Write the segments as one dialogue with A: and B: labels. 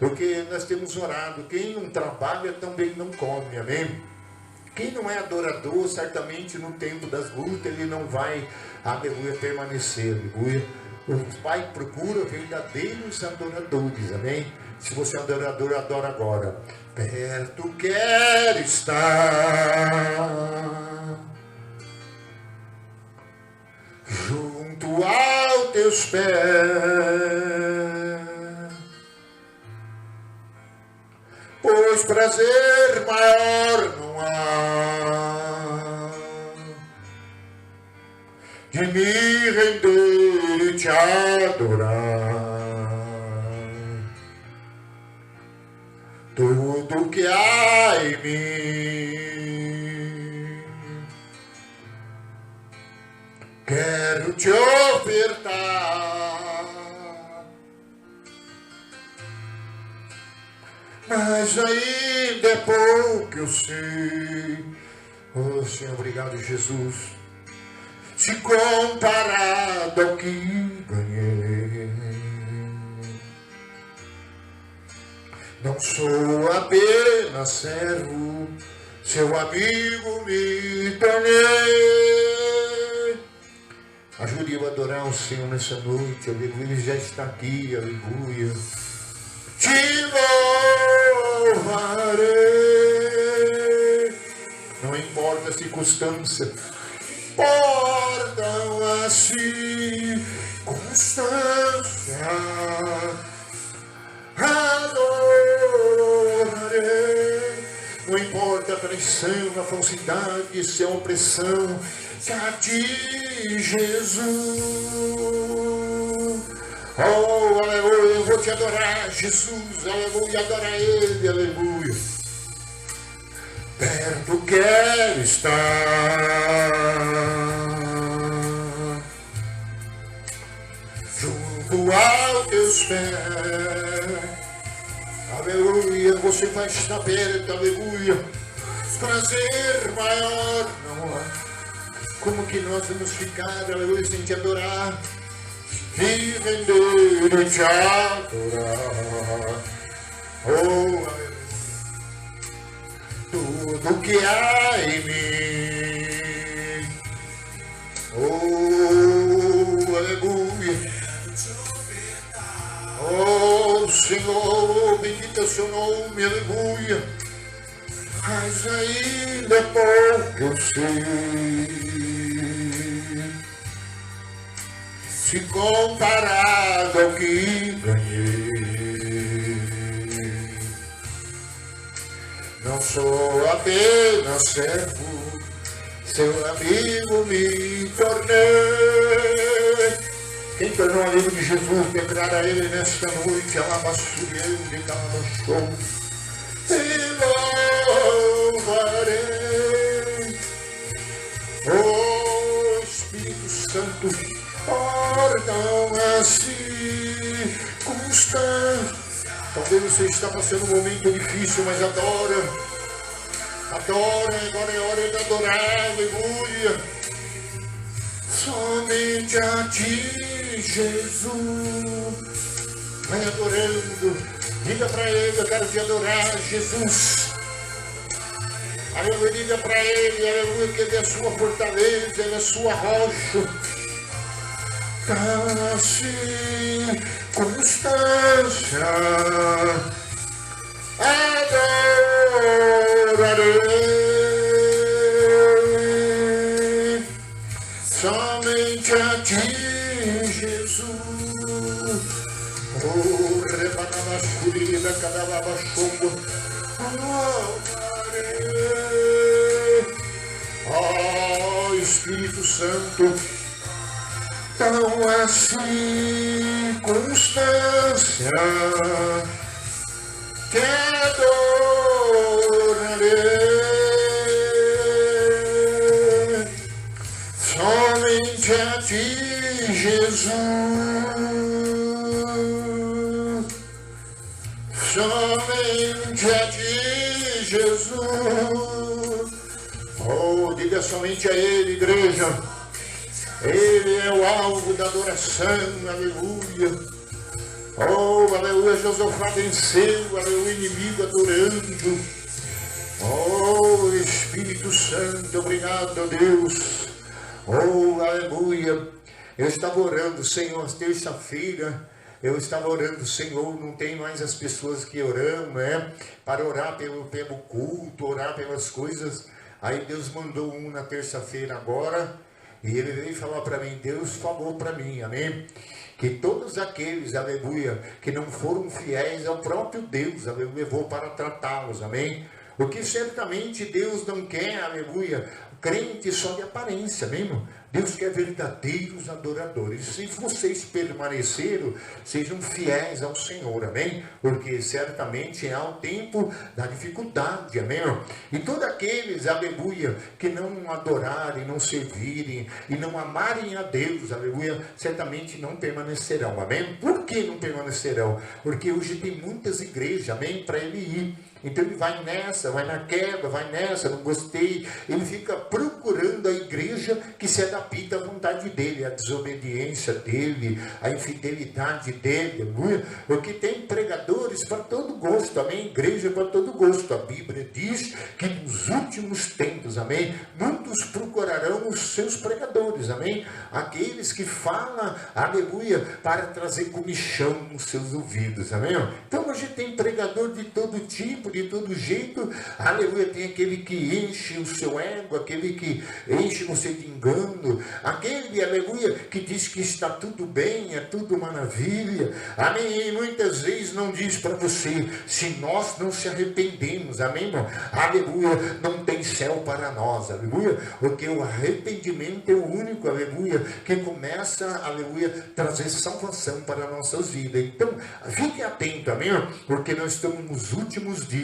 A: Porque nós temos orado, quem não trabalha também não come, amém? Quem não é adorador, certamente no tempo das lutas, ele não vai, aleluia, permanecer, aleluia. O Pai procura verdadeiros adoradores, amém? Se você é adorador, adora agora. Perto quero estar, junto aos teus pés, pois prazer maior não há de me render e te adorar. Tudo que há em mim quero te ofertar, mas ainda é pouco eu sei. Oh Senhor, obrigado Jesus, se comparado ao que ganhei. Não sou apenas servo, seu amigo me tornei. Ajude eu a adorar o Senhor nessa noite, aleluia. Ele já está aqui, aleluia. Te louvarei, não importa a circunstância, importam as circunstâncias. Adorarei, não importa a traição, a falsidade, se é opressão, que a ti, Jesus. Oh, aleluia, eu vou te adorar, Jesus, aleluia, adora Ele, aleluia. Perto quero estar, junto aos teus pés, aleluia, você vai estar perto, aleluia. Prazer maior não há. Como que nós vamos ficar, aleluia, sem te adorar? Me render e te adorar. Oh, aleluia. Tudo que há em mim, oh, aleluia. Oh, Senhor, bendito é o seu nome, aleluia. Mas ainda é pouco eu sei, se comparado ao que ganhei. Não sou apenas servo, seu amigo me tornei. Quem tornou amigo de Jesus, declara a Ele nesta noite, alabaçurieu de calabachou. E louvarei, oh Espírito Santo, ordem as circunstâncias. Talvez você está passando um momento difícil, mas adora, adora, agora é hora de adorar, aleluia. Somente a ti, Jesus. Vai adorando, diga para Ele, eu quero te adorar, Jesus. Aleluia, diga para Ele, aleluia, que Ele é a sua fortaleza, Ele é a sua rocha. Cada circunstância adorarei, somente a ti, Jesus. Oh, rebanabascuri da cadalabachongo, louvarei. Oh, Espírito Santo, tão a circunstância que adorarei, somente a ti, Jesus, somente a ti, Jesus. Oh, diga somente a Ele, igreja. Ele é o alvo da adoração, aleluia. Oh, aleluia, Josafá venceu, aleluia, o inimigo adorando. Oh, Espírito Santo, obrigado, Deus. Oh, aleluia. Eu estava orando, Senhor, terça-feira. Eu estava orando, Senhor, não tem mais as pessoas que oram, né? Para orar pelo culto, orar pelas coisas. Aí Deus mandou um na terça-feira agora. E ele veio falar para mim, Deus falou para mim, amém? Que todos aqueles, aleluia, que não foram fiéis ao próprio Deus, aleluia, levou para tratá-los, amém? O que certamente Deus não quer, aleluia, crente só de aparência, amém, irmão? Deus quer verdadeiros adoradores. Se vocês permaneceram, sejam fiéis ao Senhor, amém? Porque certamente há o tempo da dificuldade, amém? E todos aqueles, aleluia, que não adorarem, não servirem e não amarem a Deus, aleluia, certamente não permanecerão, amém? Por que não permanecerão? Porque hoje tem muitas igrejas, amém? Para ele ir. Então ele vai nessa, vai naquela, vai nessa, não gostei. Ele fica procurando a igreja que se adapta à vontade dele, à desobediência dele, à infidelidade dele, aleluia. Porque tem pregadores para todo gosto, amém? Igreja para todo gosto. A Bíblia diz que nos últimos tempos, amém? Muitos procurarão os seus pregadores, amém? Aqueles que falam, aleluia, para trazer comichão nos seus ouvidos, amém? Então hoje tem pregador de todo tipo, de todo jeito, aleluia, tem aquele que enche o seu ego, aquele que enche você de engano, aquele, aleluia, que diz que está tudo bem, é tudo maravilha, amém, e muitas vezes não diz para você, se nós não se arrependemos, amém, irmão? Aleluia, não tem céu para nós, aleluia, porque o arrependimento é o único, aleluia, que começa, aleluia, trazer salvação para nossas vidas. Então, fique atento, amém, porque nós estamos nos últimos dias,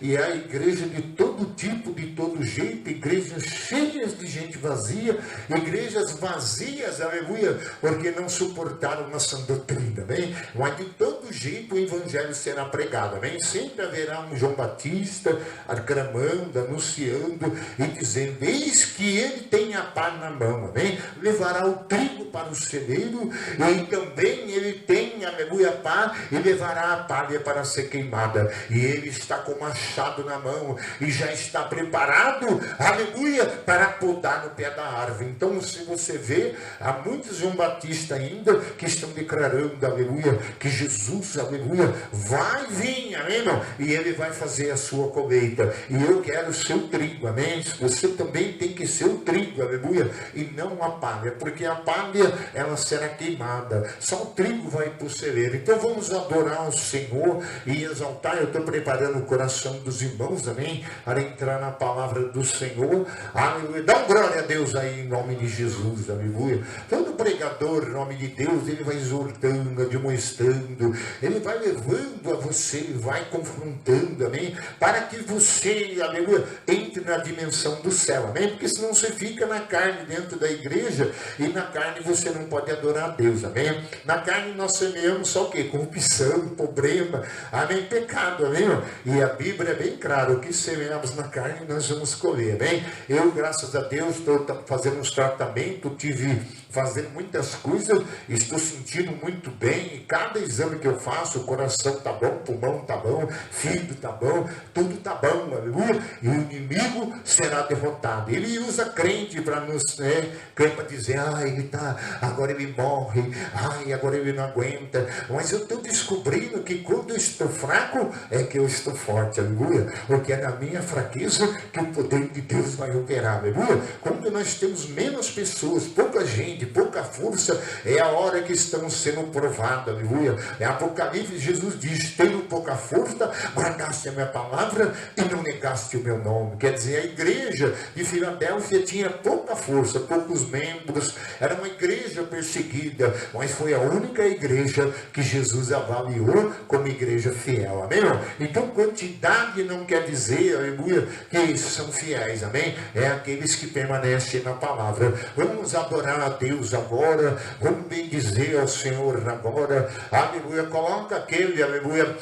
A: e a igreja de todo tipo, de todo jeito, igrejas cheias de gente vazia, igrejas vazias, aleluia, porque não suportaram nossa doutrina, amém? Mas de todo jeito o evangelho será pregado, amém? Sempre haverá um João Batista aclamando, anunciando e dizendo, eis que ele tem a pá na mão, amém? Levará o trigo para o celeiro, e também ele tem, aleluia, a pá, e levará a palha para ser queimada, e ele está com o machado na mão e já está preparado, aleluia, para podar no pé da árvore. Então, se você vê, há muitos João Batista ainda que estão declarando, aleluia, que Jesus, aleluia, vai vir, amém, irmão? E ele vai fazer a sua colheita. E eu quero ser o trigo, amém? Você também tem que ser o trigo, aleluia, e não a palha, porque a palha, ela será queimada. Só o trigo vai para o celeiro. Então, vamos adorar o Senhor e exaltar. Eu estou preparando o coração dos irmãos, amém, para entrar na palavra do Senhor, aleluia, dá um glória a Deus aí em nome de Jesus, aleluia. Todo pregador em nome de Deus, ele vai exortando, admoestando, ele vai levando a você, ele vai confrontando, amém, para que você, aleluia, entre na dimensão do céu, amém, porque senão você fica na carne dentro da igreja, e na carne você não pode adorar a Deus, amém, na carne nós semeamos só o que? Corrupção, problema, amém, pecado, amém, e a Bíblia é bem clara, o que semeamos na carne nós vamos colher, bem? Eu, graças a Deus, estou fazendo uns tratamentos, tive fazendo muitas coisas, estou sentindo muito bem, e cada exame que eu faço, o coração está bom, o pulmão está bom, fígado está bom, tudo está bom, aleluia, e o inimigo será derrotado. Ele usa crente para nos, para dizer, ele tá, agora ele morre, agora ele não aguenta, mas eu estou descobrindo que quando eu estou fraco, é que eu estou forte, aleluia, porque é na minha fraqueza que o poder de Deus vai operar, aleluia. Quando nós temos menos pessoas, pouca gente, pouca força, é a hora que estamos sendo provados, aleluia. É Apocalipse, Jesus diz, tenho pouca força, guardaste a minha palavra e não negaste o meu nome. Quer dizer, a igreja de Filadélfia tinha pouca força, poucos membros, era uma igreja perseguida, mas foi a única igreja que Jesus avaliou como igreja fiel, amém? Então, quantidade não quer dizer, aleluia, que são fiéis, amém? É aqueles que permanecem na palavra. Vamos adorar a Deus Deus agora, vamos bendizer ao Senhor agora, aleluia, coloca aquele, aleluia,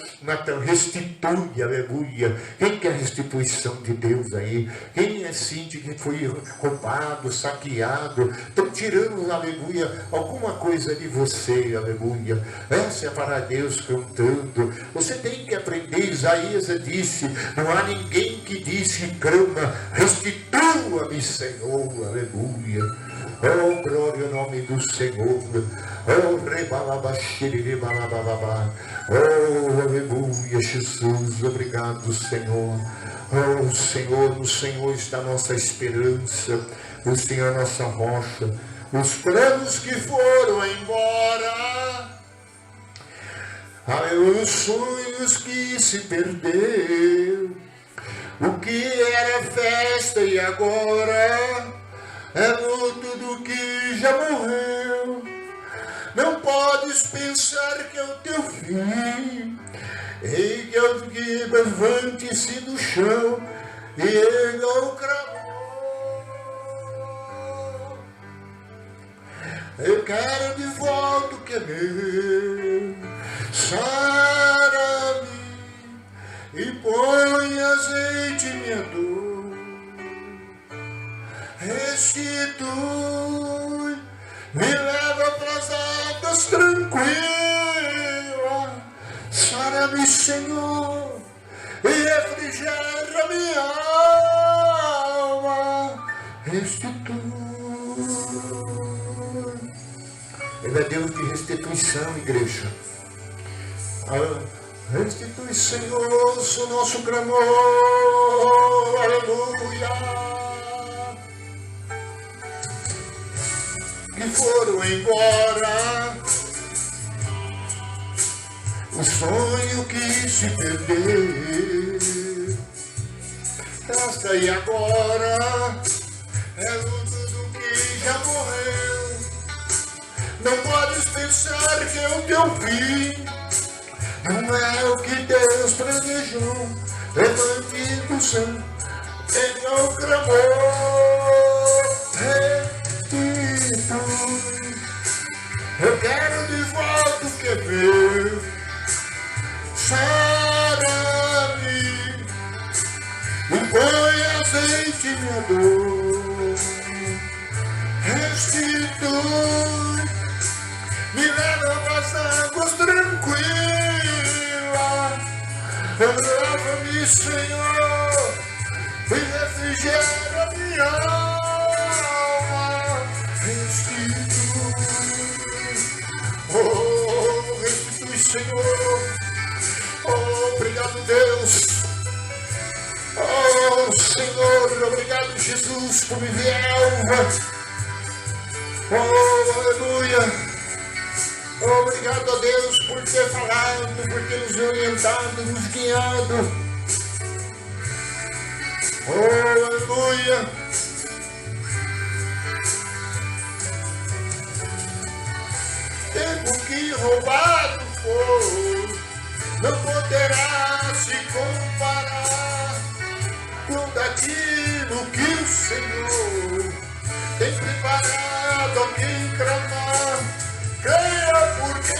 A: restitui, aleluia. Quem quer restituição de Deus aí? Quem é sente que foi roubado, saqueado, estão tirando, aleluia, alguma coisa de você, aleluia. Essa é para Deus cantando. Você tem que aprender. Isaías disse: não há ninguém que disse e clama, restitua-me, Senhor, aleluia. Oh, glória ao nome do Senhor. Oh, rebalabaxiribalababá. Oh, aleluia, Jesus, obrigado, Senhor. Oh, Senhor, no Senhor está a nossa esperança, o Senhor é a nossa rocha. Os planos que foram embora, os sonhos que se perderam, o que era festa e agora é luto do que já morreu. Não podes pensar que é o teu fim, e que é o que levante-se do chão e ele o cravou. Eu quero de volta o que é meu, sara-me e põe azeite em minha dor, restitui, me leva para as águas tranquilas, sara-me, Senhor, e refrigera minha alma, restitui. Ele é Deus de restituição, igreja. Restitui, Senhor, o nosso clamor, aleluia. Que foram embora, o sonho que se perdeu, esta e agora é luto do que já morreu. Não podes pensar que é o teu fim, não é o que Deus planejou. Levante do chão, tenha o clamor, restitui. Eu quero de volta o que é meu, sara-me e põe azeite em minha dor, restitui. Me leva para as águas tranquilas, leva-me, Senhor, e refrigera minha alma, restitui, oh, restitui, Senhor, oh, obrigado, Deus, oh, Senhor, obrigado, Jesus, por me vier, oh, aleluia. Obrigado a Deus por ter falado, por ter nos orientado, nos guiado. Oh, aleluia. Tempo que roubado foi, não poderá se comparar com daquilo que o Senhor tem preparado a quem clamar. Creia, porque o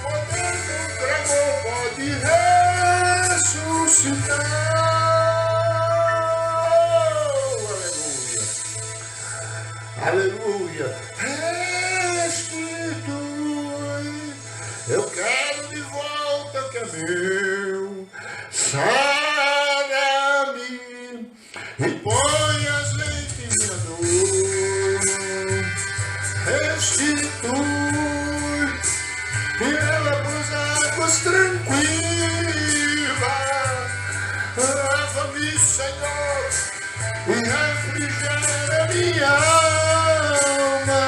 A: poder do clamor pode ressuscitar. Aleluia. Aleluia. Restitui. Eu quero de volta o que é meu. Sara-me e põe azeite em minha dor. Restitui. Me leva para as águas tranquilas, leva-me, Senhor, e refrigera minha alma,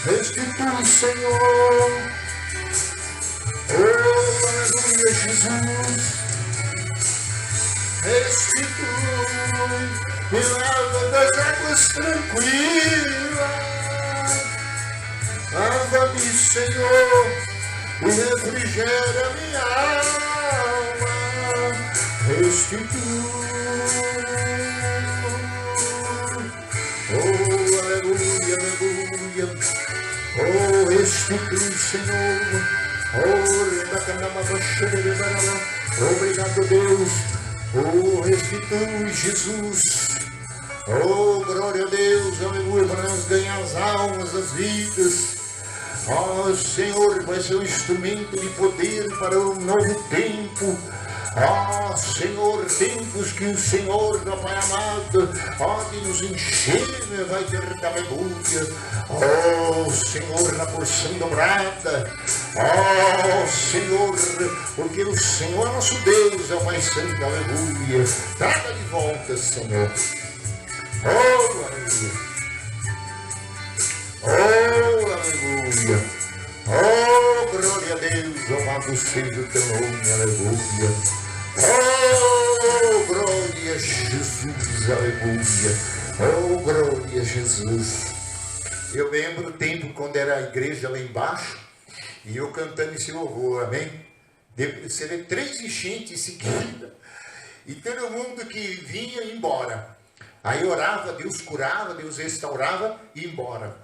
A: restitui, Senhor, oh, aleluia, Jesus, restitui. Me leva das águas tranquilas, lava-me, Senhor, e refrigera minha alma, restitui. restitui, Senhor. Obrigado, Deus. Oh, restitui, Jesus. Oh, glória a Deus, aleluia, para nós ganhar as almas, as vidas. Oh, Senhor, vai ser um instrumento de poder para um novo tempo. Ah, Senhor, tempos que o Senhor, meu Pai amado, pode nos encher, vai ter aleluia. Oh, Senhor, na porção dobrada. Oh, Senhor, porque o Senhor, nosso Deus, é o mais santo, aleluia. Traga de volta, Senhor. Oh, aleluia. Oh, aleluia. Oh, glória a Deus, louvado seja o teu nome, aleluia. Oh, glória a Jesus, aleluia. Oh, glória a Jesus. Eu lembro do tempo quando era a igreja lá embaixo e eu cantando esse louvor, amém? Você vê 3 enchentes seguidas e todo mundo que vinha ia embora. Aí orava, Deus curava, Deus restaurava e ia embora.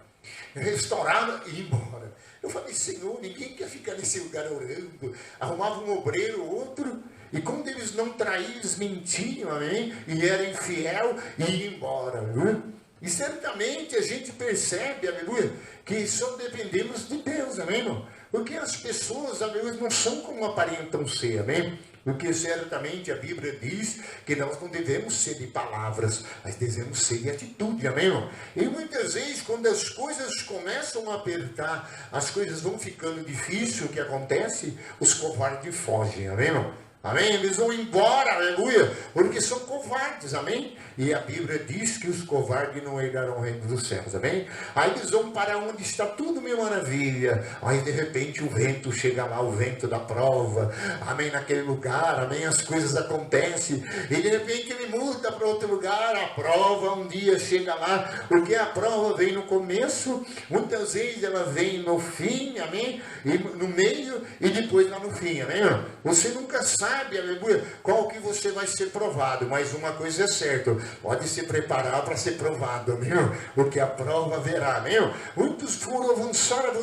A: Restaurava e ia embora. Eu falei, Senhor, ninguém quer ficar nesse lugar orando. Arrumava um obreiro, outro. E quando eles não traíam, eles mentiam, amém? E eram infiel e iam embora, viu? E certamente a gente percebe, aleluia, que só dependemos de Deus, amém, irmão? Porque as pessoas, aleluia, não são como aparentam ser, amém? Porque certamente a Bíblia diz que nós não devemos ser de palavras, mas devemos ser de atitude, amém, irmão? E muitas vezes, quando as coisas começam a apertar, as coisas vão ficando difíceis, o que acontece? Os covardes fogem, amém, irmão? Amém? Eles vão embora, aleluia, porque são covardes, amém? E a Bíblia diz que os covardes não herdarão o reino dos céus, amém? Aí eles vão para onde está tudo mil maravilha. Aí de repente o vento chega lá, o vento da prova, amém? Naquele lugar, amém? As coisas acontecem, e de repente ele muda para outro lugar, a prova um dia chega lá, porque a prova vem no começo, muitas vezes ela vem no fim, amém? E no meio e depois lá no fim, amém? Você nunca sabe, aleluia, qual que você vai ser provado, mas uma coisa é certa, pode se preparar para ser provado, amém? Porque a prova verá, amém? Muitos foram avançaram,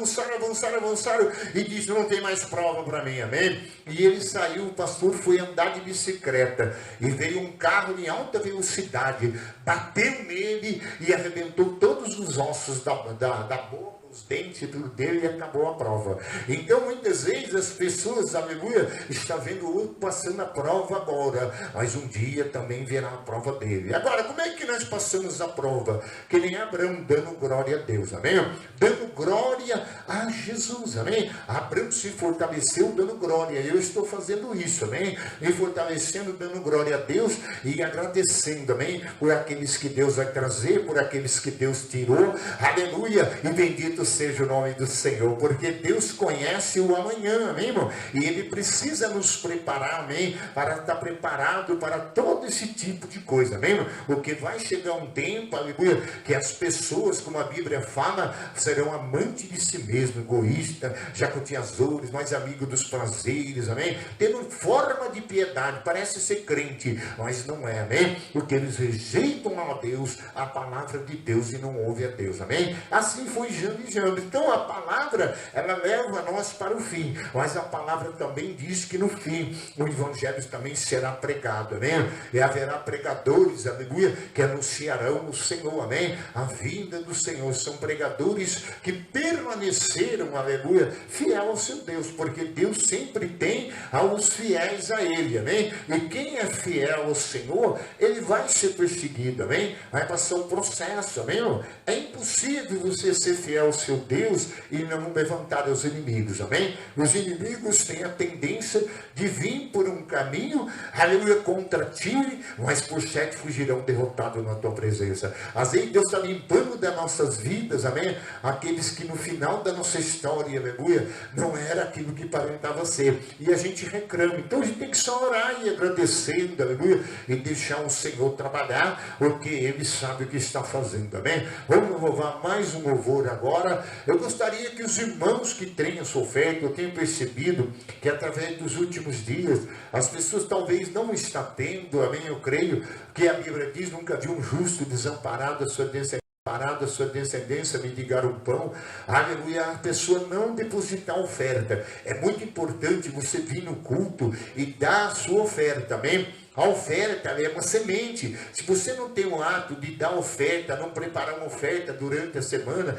A: e diz, não tem mais prova para mim, amém? E ele saiu, o pastor foi andar de bicicleta, e veio um carro em alta velocidade, bateu nele e arrebentou todos os ossos da boca, os dentes, tudo dele, e acabou a prova. Então muitas vezes as pessoas, aleluia, estão vendo o outro passando a prova agora, mas um dia também virá a prova dele. Agora, como é que nós passamos a prova? Que nem Abraão, dando glória a Deus, amém? Dando glória a Jesus, amém? Abraão se fortaleceu dando glória, eu estou fazendo isso, amém? Me fortalecendo, dando glória a Deus e agradecendo, amém? Por aqueles que Deus vai trazer, por aqueles que Deus tirou, aleluia, e bendito seja o nome do Senhor, porque Deus conhece o amanhã, amém, irmão? E Ele precisa nos preparar, amém? Para estar preparado para todo esse tipo de coisa, amém, irmão? Porque vai chegar um tempo, aleluia, que as pessoas, como a Bíblia fala, serão amantes de si mesmo, egoísta, jacutiazores, mais amigos dos prazeres, amém? Tendo forma de piedade, parece ser crente, mas não é, amém? Porque eles rejeitam a Deus, a palavra de Deus, e não ouvem a Deus, amém? Assim foi Jane. Então a palavra, ela leva nós para o fim, mas a palavra também diz que no fim o evangelho também será pregado, amém? E haverá pregadores, aleluia, que anunciarão o Senhor, amém? A vinda do Senhor. São pregadores que permaneceram, aleluia, fiel ao seu Deus, porque Deus sempre tem aos fiéis a Ele, amém? E quem é fiel ao Senhor, ele vai ser perseguido, amém? Vai passar um processo, amém? É impossível você ser fiel ao seu Deus e não levantar os inimigos, amém? Os inimigos têm a tendência de vir por um caminho, aleluia, contra ti, mas por 7 fugirão derrotados na tua presença. Às vezes Deus está limpando das nossas vidas, amém? Aqueles que no final da nossa história, aleluia, não era aquilo que aparentava ser, e a gente reclama. Então a gente tem que só orar e agradecendo, aleluia, e deixar o Senhor trabalhar, porque Ele sabe o que está fazendo, amém? Vamos louvar mais um louvor agora. Eu gostaria que os irmãos que tenham sofrido, eu tenho percebido que através dos últimos dias, as pessoas talvez não estão tendo, amém? Eu creio que a Bíblia diz, nunca viu um justo desamparado a sua descendência parado a sua descendência, me digar um pão, aleluia, a pessoa não depositar oferta. É muito importante você vir no culto e dar a sua oferta, amém? A oferta é uma semente. Se você não tem o hábito de dar oferta, não preparar uma oferta durante a semana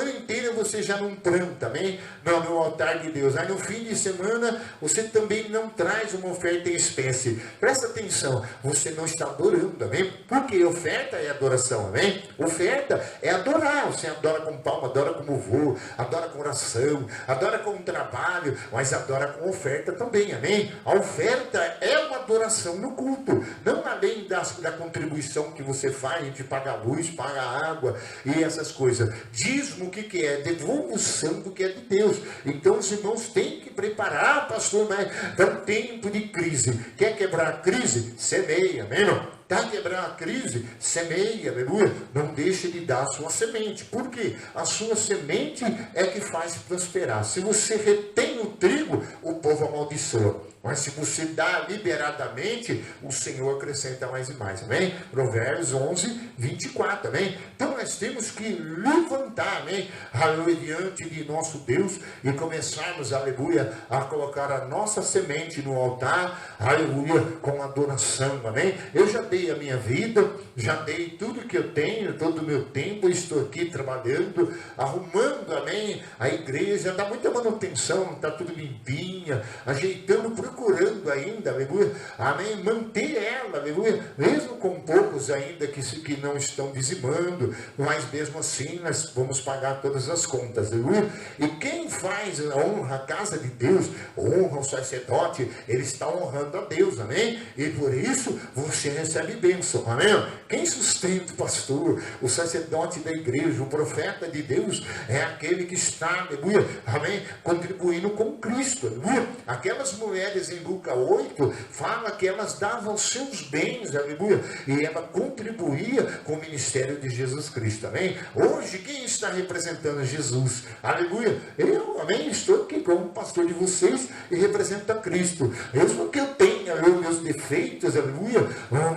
A: inteira você já não planta, amém? No altar de Deus. Aí no fim de semana você também não traz uma oferta em espécie. Presta atenção, você não está adorando, amém? Porque oferta é adoração, amém? Oferta é adorar. Você adora com palma, adora com louvor, adora com oração, adora com trabalho, mas adora com oferta também, amém? A oferta é uma adoração no culto, não além da contribuição que você faz, a gente paga a luz, paga a água e essas coisas. Dízimo, o que é? Devolução do que é de Deus. Então os irmãos têm que preparar, pastor, mas é um tempo de crise. Quer quebrar a crise? Semeia, amém? Está a quebrar a crise? Semeia, aleluia. Não deixe de dar a sua semente. Por quê? A sua semente é que faz prosperar. Se você retém o trigo, o povo amaldiçoa. Mas se você dá liberadamente, o Senhor acrescenta mais e mais, amém? Provérbios 11, 24, amém? Então nós temos que levantar, amém? Aleluia, diante de nosso Deus e começarmos, aleluia, a colocar a nossa semente no altar, aleluia, com adoração, amém? Eu já dei a minha vida, já dei tudo que eu tenho, todo o meu tempo, estou aqui trabalhando, arrumando, amém? A igreja, dá muita manutenção, está tudo limpinha, ajeitando, procurando ainda, aleluia, amém, manter ela, aleluia, mesmo com poucos ainda que não estão dizimando, mas mesmo assim nós vamos pagar todas as contas, aleluia, e quem faz a honra à casa de Deus, honra o sacerdote, ele está honrando a Deus, amém, e por isso você recebe bênção, amém, quem sustenta o pastor, o sacerdote da igreja, o profeta de Deus, é aquele que está, aleluia, amém, contribuindo com Cristo, aleluia, aquelas mulheres em Lucas 8, fala que elas davam os seus bens, aleluia, e ela contribuía com o ministério de Jesus Cristo, amém? Hoje, quem está representando Jesus? Aleluia, eu, amém, estou aqui como pastor de vocês e represento a Cristo, mesmo que eu tenha meus defeitos, aleluia,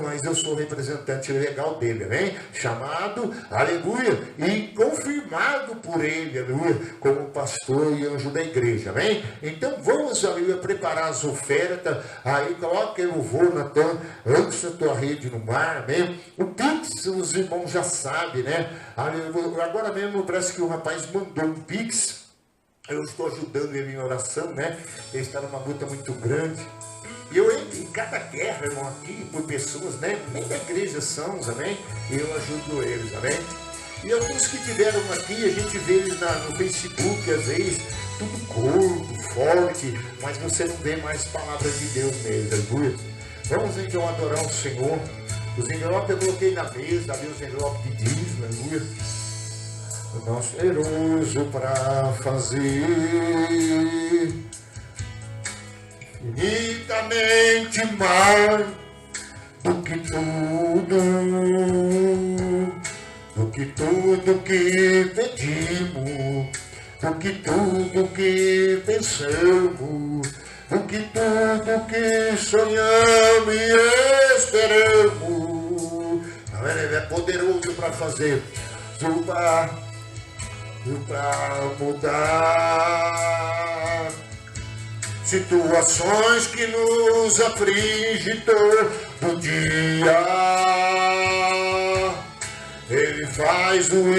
A: mas eu sou representante legal dele, amém? Chamado, aleluia, e confirmado por ele, aleluia, como pastor e anjo da igreja, amém? Então vamos, aleluia, preparar as ofertas, aí coloca eu vou, Natan, lança a tua rede no mar, amém? O Pix, os irmãos já sabem, né? Agora mesmo parece que o rapaz mandou um Pix, eu estou ajudando ele em oração, né? Ele está numa luta muito grande. E eu entro em cada guerra, irmão, aqui, por pessoas, né? Nem da igreja são, amém? E eu ajudo eles, amém? E alguns que tiveram aqui, a gente vê eles no Facebook, às vezes, tudo corpo, forte, mas você não vê mais palavras de Deus neles, aleluia. Vamos então adorar o Senhor. Os envelopes eu coloquei na mesa, ali os envelopes de dízimo, aleluia. O nosso poderoso para fazer infinitamente mais do que tudo que pedimos, do que tudo que pensamos, do que tudo que sonhamos e esperamos. Ele é poderoso para fazer, para mudar situações que nos afligem todo dia. Ele faz o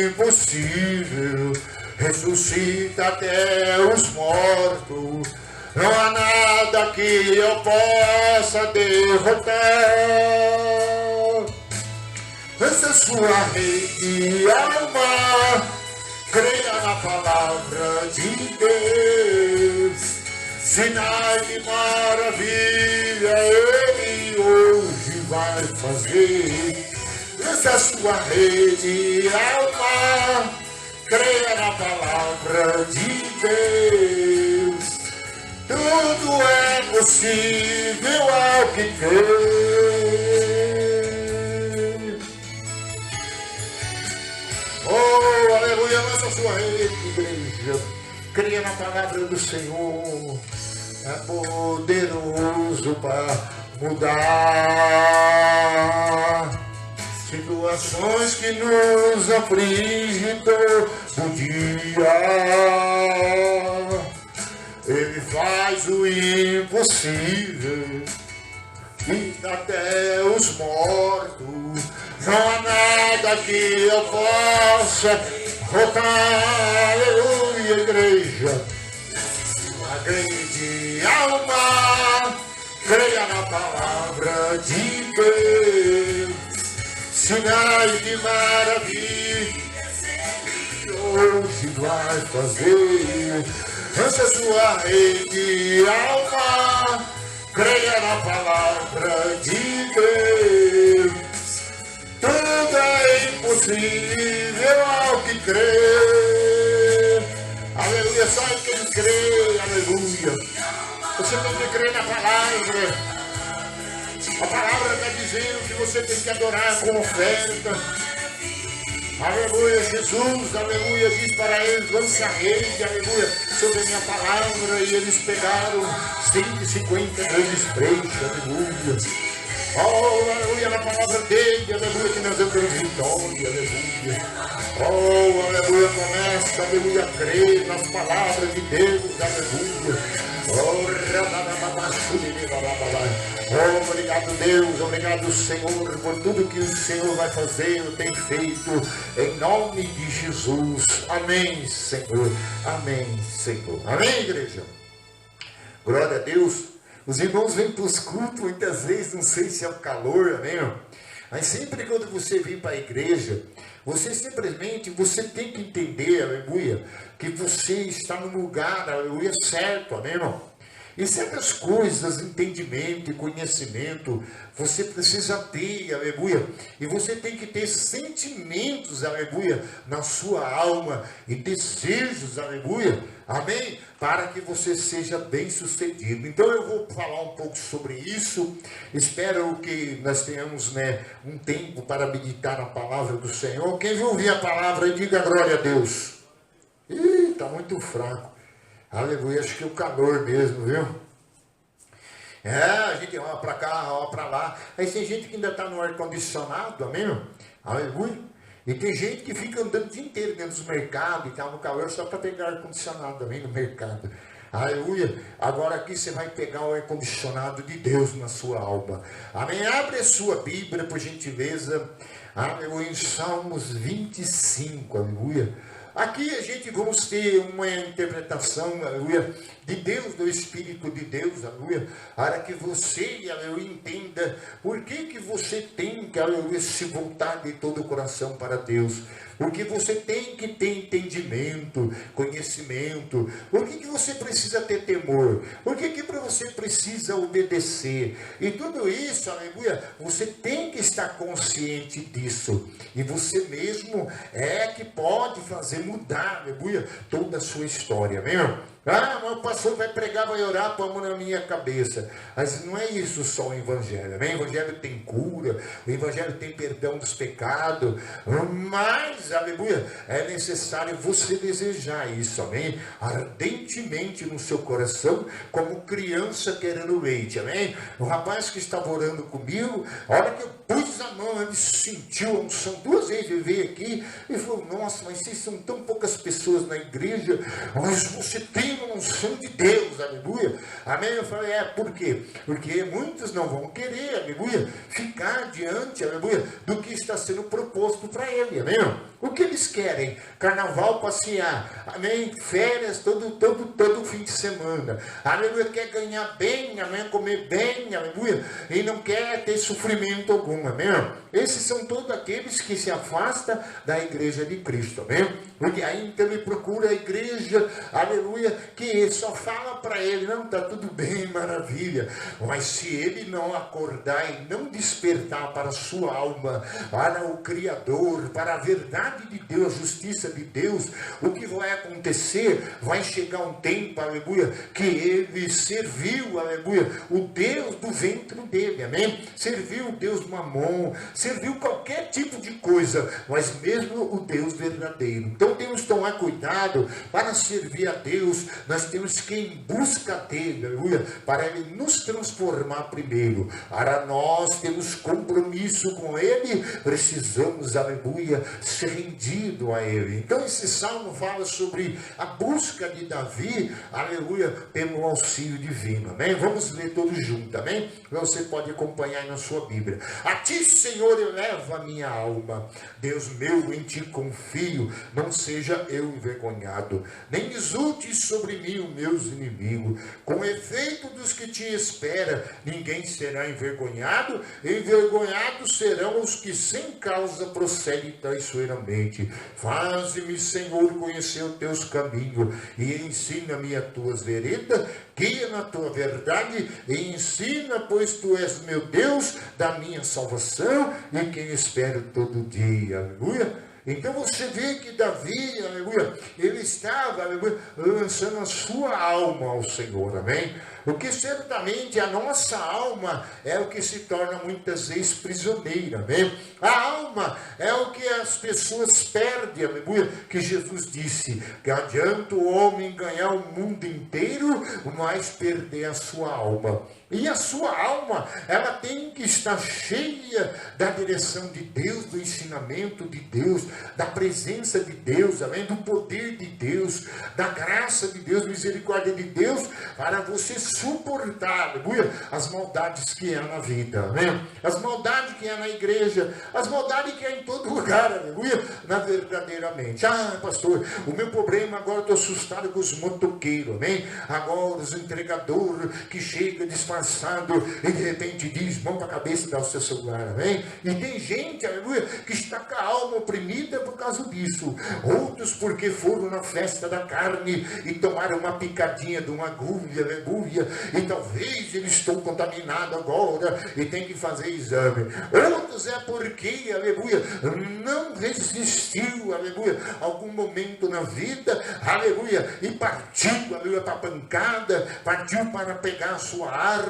A: impossível, ressuscita até os mortos. Não há nada que eu possa derrotar. Lança sua rede ao mar, creia na palavra de Deus. Sinais de maravilha Ele hoje vai fazer. Lança sua rede ao mar, creia na palavra de Deus. Tudo é possível ao que crê. Oh, aleluia, lança sua rede, igreja. Creia na palavra do Senhor. É poderoso para mudar situações que nos afligem todo dia. Ele faz o impossível e até os mortos. Não há nada que eu possa rotar. Aleluia, igreja. Acredite, alma, creia na palavra de Deus. Sinais de maravilha hoje vai fazer. Lança sua rede, alma, creia na palavra de Deus. Tudo é impossível ao que crê. Aleluia, só em quem crê, aleluia. Você tem que crer na palavra. A palavra está dizendo que você tem que adorar com oferta. Aleluia, Jesus, aleluia, diz para eles, lança a rede, aleluia, sobre a minha palavra, e eles pegaram 150 grandes peixes, aleluia. Oh, aleluia, na palavra dele, aleluia, que nós temos vitória, aleluia. Oh, aleluia, começa, aleluia, a crer nas palavras de Deus, aleluia. Oh, obrigado Deus, obrigado Senhor, por tudo que o Senhor vai fazer, tem feito, em nome de Jesus. Amém, Senhor, amém, Senhor. Amém, igreja. Glória a Deus. Os irmãos vêm para os cultos, muitas vezes, não sei se é o calor, amém? Mas sempre quando você vem para a igreja, você simplesmente, você tem que entender, aleluia, que você está no lugar, aleluia, certo, amém, irmão? E certas coisas, entendimento e conhecimento, você precisa ter, aleluia. E você tem que ter sentimentos, aleluia, na sua alma e desejos, aleluia, amém? Para que você seja bem sucedido. Então eu vou falar um pouco sobre isso. Espero que nós tenhamos, um tempo para meditar na palavra do Senhor. Quem vai ouvir a palavra, diga glória a Deus. Ih, está muito fraco. Aleluia, acho que é o calor mesmo, viu? A gente olha para cá, olha para lá. Aí tem gente que ainda está no ar-condicionado, amém? Aleluia. E tem gente que fica andando o dia inteiro dentro dos mercados e tal, no calor, só para pegar ar-condicionado, amém? No mercado. Aleluia. Agora aqui você vai pegar o ar-condicionado de Deus na sua alma. Amém? Abre a sua Bíblia, por gentileza. Aleluia. Em Salmos 25, aleluia. Aqui a gente vamos ter uma interpretação, aleluia, de Deus, do Espírito de Deus, aleluia, para que você, aleluia, entenda por que você tem que, aleluia, se voltar de todo o coração para Deus. Porque você tem que ter entendimento, conhecimento. Por que você precisa ter temor? Por que você precisa obedecer? E tudo isso, aleluia, você tem que estar consciente disso. E você mesmo é que pode fazer mudar, aleluia, toda a sua história, amém? Ah, mas o pastor vai pregar, vai orar, põe a mão na minha cabeça. Mas não é isso só o evangelho, amém? O evangelho tem cura, o evangelho tem perdão dos pecados, mas, aleluia, é necessário você desejar isso, amém? Ardentemente no seu coração, como criança querendo leite, amém? O rapaz que estava orando comigo, a hora que eu pus a mão, ele sentiu a unção, 2 vezes ele veio aqui e falou, nossa, mas vocês são tão poucas pessoas na igreja, mas você tem uma unção de Deus, aleluia, amém? Eu falei, por quê? Porque muitos não vão querer, aleluia, ficar diante, aleluia, do que está sendo proposto para ele, amém? O que eles querem? Carnaval, passear, amém? Férias todo fim de semana, aleluia, quer ganhar bem, amém? Comer bem, aleluia, e não quer ter sofrimento algum, amém? Esses são todos aqueles que se afastam da igreja de Cristo, amém? Porque aí então ele procura a igreja, aleluia, que só fala para ele, não, está tudo bem, maravilha, mas se ele não acordar e não despertar para a sua alma, para o Criador, para a verdade de Deus, a justiça de Deus, o que vai acontecer? Vai chegar um tempo, aleluia, que ele serviu, aleluia, o Deus do ventre dele, amém? Serviu o Deus Mamon, serviu qualquer tipo de coisa, mas mesmo o Deus verdadeiro. Então temos que tomar cuidado para servir a Deus, nós temos que ir em busca dele, aleluia, para ele nos transformar primeiro. Para nós temos compromisso com ele, precisamos, aleluia, ser rendido a ele. Então esse salmo fala sobre a busca de Davi, aleluia, pelo auxílio divino, amém? Vamos ler todos juntos, amém? Você pode acompanhar aí na sua Bíblia. A ti, Senhor, eleva a minha alma, Deus meu, em ti confio, não seja eu envergonhado, nem exulte sobre mim os meus inimigos. Com efeito dos que te espera, ninguém será envergonhado, envergonhados serão os que sem causa procedem traiçoeiramente. Faze-me, Senhor, conhecer os teus caminhos e ensina-me as tuas veredas, guia na tua verdade e ensina, pois tu és meu Deus, da minha salvação e quem espero todo dia. Aleluia. Então você vê que Davi, aleluia, ele estava, aleluia, lançando a sua alma ao Senhor, amém? Porque certamente a nossa alma é o que se torna muitas vezes prisioneira, amém? A alma é o que as pessoas perdem, aleluia, que Jesus disse, que adianta o homem ganhar o mundo inteiro, mas perder a sua alma. E a sua alma, ela tem que estar cheia da direção de Deus, do ensinamento de Deus, da presença de Deus, além do poder de Deus, da graça de Deus, misericórdia de Deus, para você suportar, aleluia, as maldades que há na vida, amém? As maldades que há na igreja, as maldades que há em todo lugar, aleluia, verdadeiramente. Ah, pastor, o meu problema agora, estou assustado com os motoqueiros, amém? Agora os entregadores que chegam disfarçados, e de repente diz, mão para a cabeça e dá o seu celular, amém? E tem gente, aleluia, que está com a alma oprimida por causa disso. Outros porque foram na festa da carne e tomaram uma picadinha de uma agulha, aleluia, e talvez eles estão contaminados agora e tem que fazer exame. Outros é porque, aleluia, não resistiu, aleluia, algum momento na vida, aleluia, e partiu, aleluia, para a pancada, partiu para pegar a sua arma,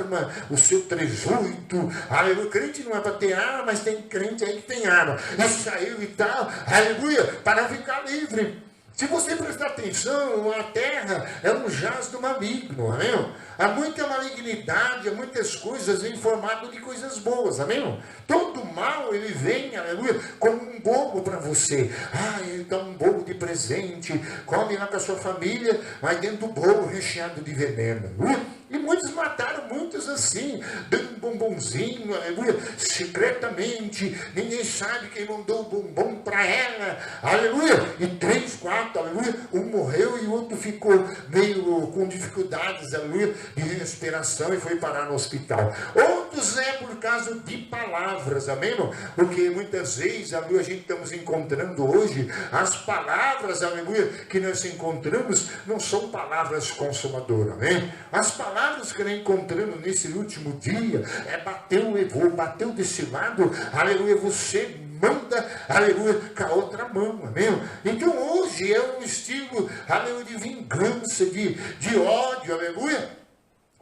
A: o seu 38, aleluia. Crente não é para ter arma, mas tem crente aí que tem arma, e saiu e tal, aleluia, para ficar livre. Se você prestar atenção, a terra é um jaz do maligno, amém? Há muita malignidade, há muitas coisas em formato de coisas boas, amém? Todo mal, ele vem, aleluia, como um bobo para você. Ah, ele dá um bolo de presente, come lá com a sua família, mas dentro do bolo recheado de veneno, aleluia. E muitos mataram muitos assim, dando um bombonzinho, aleluia, secretamente, ninguém sabe quem mandou o bombom para ela, aleluia, e 3, 4, aleluia, um morreu e o outro ficou meio com dificuldades, aleluia, de respiração e foi parar no hospital. Outros é por causa de palavras, amém, irmão? Porque muitas vezes, aleluia, a gente estamos encontrando hoje, as palavras, aleluia, que nós encontramos, não são palavras consumadoras, amém? As palavras que nós encontramos nesse último dia, bateu desse lado, aleluia, você manda, aleluia, com a outra mão, amém? Então hoje é um estilo, aleluia, de vingança, de ódio, aleluia.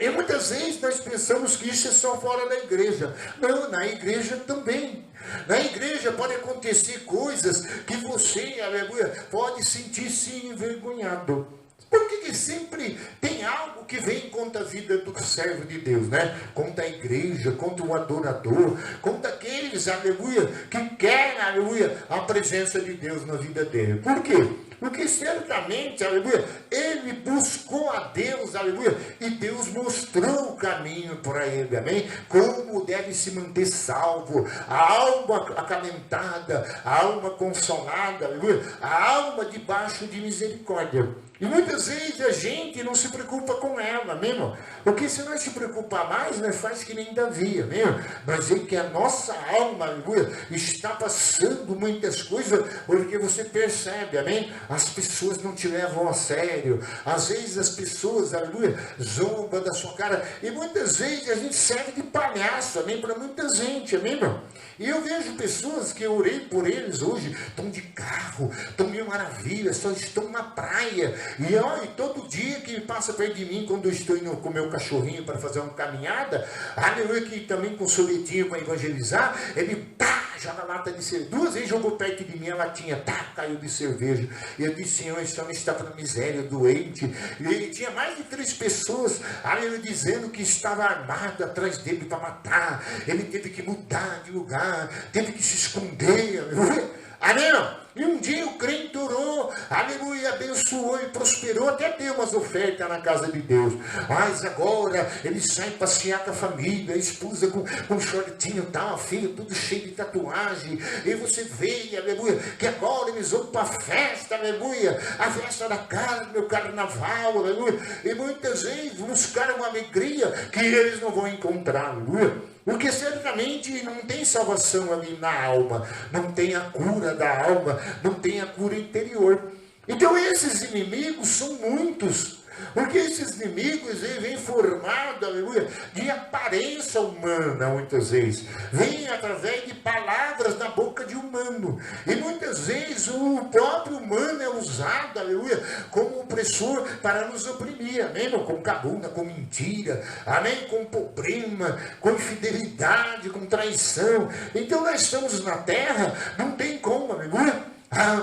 A: E muitas vezes nós pensamos que isso é só fora da igreja. Não, na igreja também. Na igreja pode acontecer coisas que você, aleluia, pode sentir-se envergonhado. Porque sempre tem algo que vem contra a vida do servo de Deus, né? Contra a igreja, contra o adorador, contra aqueles, aleluia, que querem, aleluia, a presença de Deus na vida dele. Por quê? Porque certamente, aleluia, ele buscou a Deus, aleluia, e Deus mostrou o caminho para ele, amém? Como deve se manter salvo, a alma acalentada, a alma consolada, aleluia, a alma debaixo de misericórdia. E muitas vezes a gente não se preocupa com ela, amém, irmão? Porque se nós se preocupar mais, nós faz que nem Davi, amém? Nós vemos que a nossa alma, aleluia, está passando muitas coisas, porque você percebe, amém? As pessoas não te levam a sério. Às vezes as pessoas, aleluia, zombam da sua cara. E muitas vezes a gente serve de palhaço, amém? Para muita gente, amém, irmão? E eu vejo pessoas que eu orei por eles hoje, estão de carro, estão mil maravilhas, só estão na praia. E todo dia que passa perto de mim, quando eu estou indo com o meu cachorrinho para fazer uma caminhada, aleluia, que também com soletinho para evangelizar, ele joga lata de cerveja. 2 vezes jogou perto de mim a latinha, caiu de cerveja. E eu disse, Senhor, esse homem estava na miséria, doente. E tinha mais de 3 pessoas, aleluia, dizendo que estava armado atrás dele para matar. Ele teve que mudar de lugar, teve que se esconder, aleluia. Amém? E um dia o crente orou, aleluia, abençoou e prosperou, até deu umas ofertas na casa de Deus. Mas agora ele sai passear com a família, a esposa com shortinho, tal, a filha tudo cheio de tatuagem. E você vê, aleluia, que agora eles vão para a festa, aleluia, a festa da casa, meu carnaval, aleluia. E muitas vezes buscaram uma alegria que eles não vão encontrar, aleluia. Porque certamente não tem salvação ali na alma, não tem a cura da alma, não tem a cura interior. Então esses inimigos são muitos, porque esses inimigos vêm formados, aleluia, de aparência humana muitas vezes, vêm através de palavras na boca de humano, e muitas vezes o próprio humano é usado, aleluia, como opressor para nos oprimir, amém, com cabuna, com mentira, amém, com problema, com infidelidade, com traição. Então nós estamos na terra, não tem como, aleluia.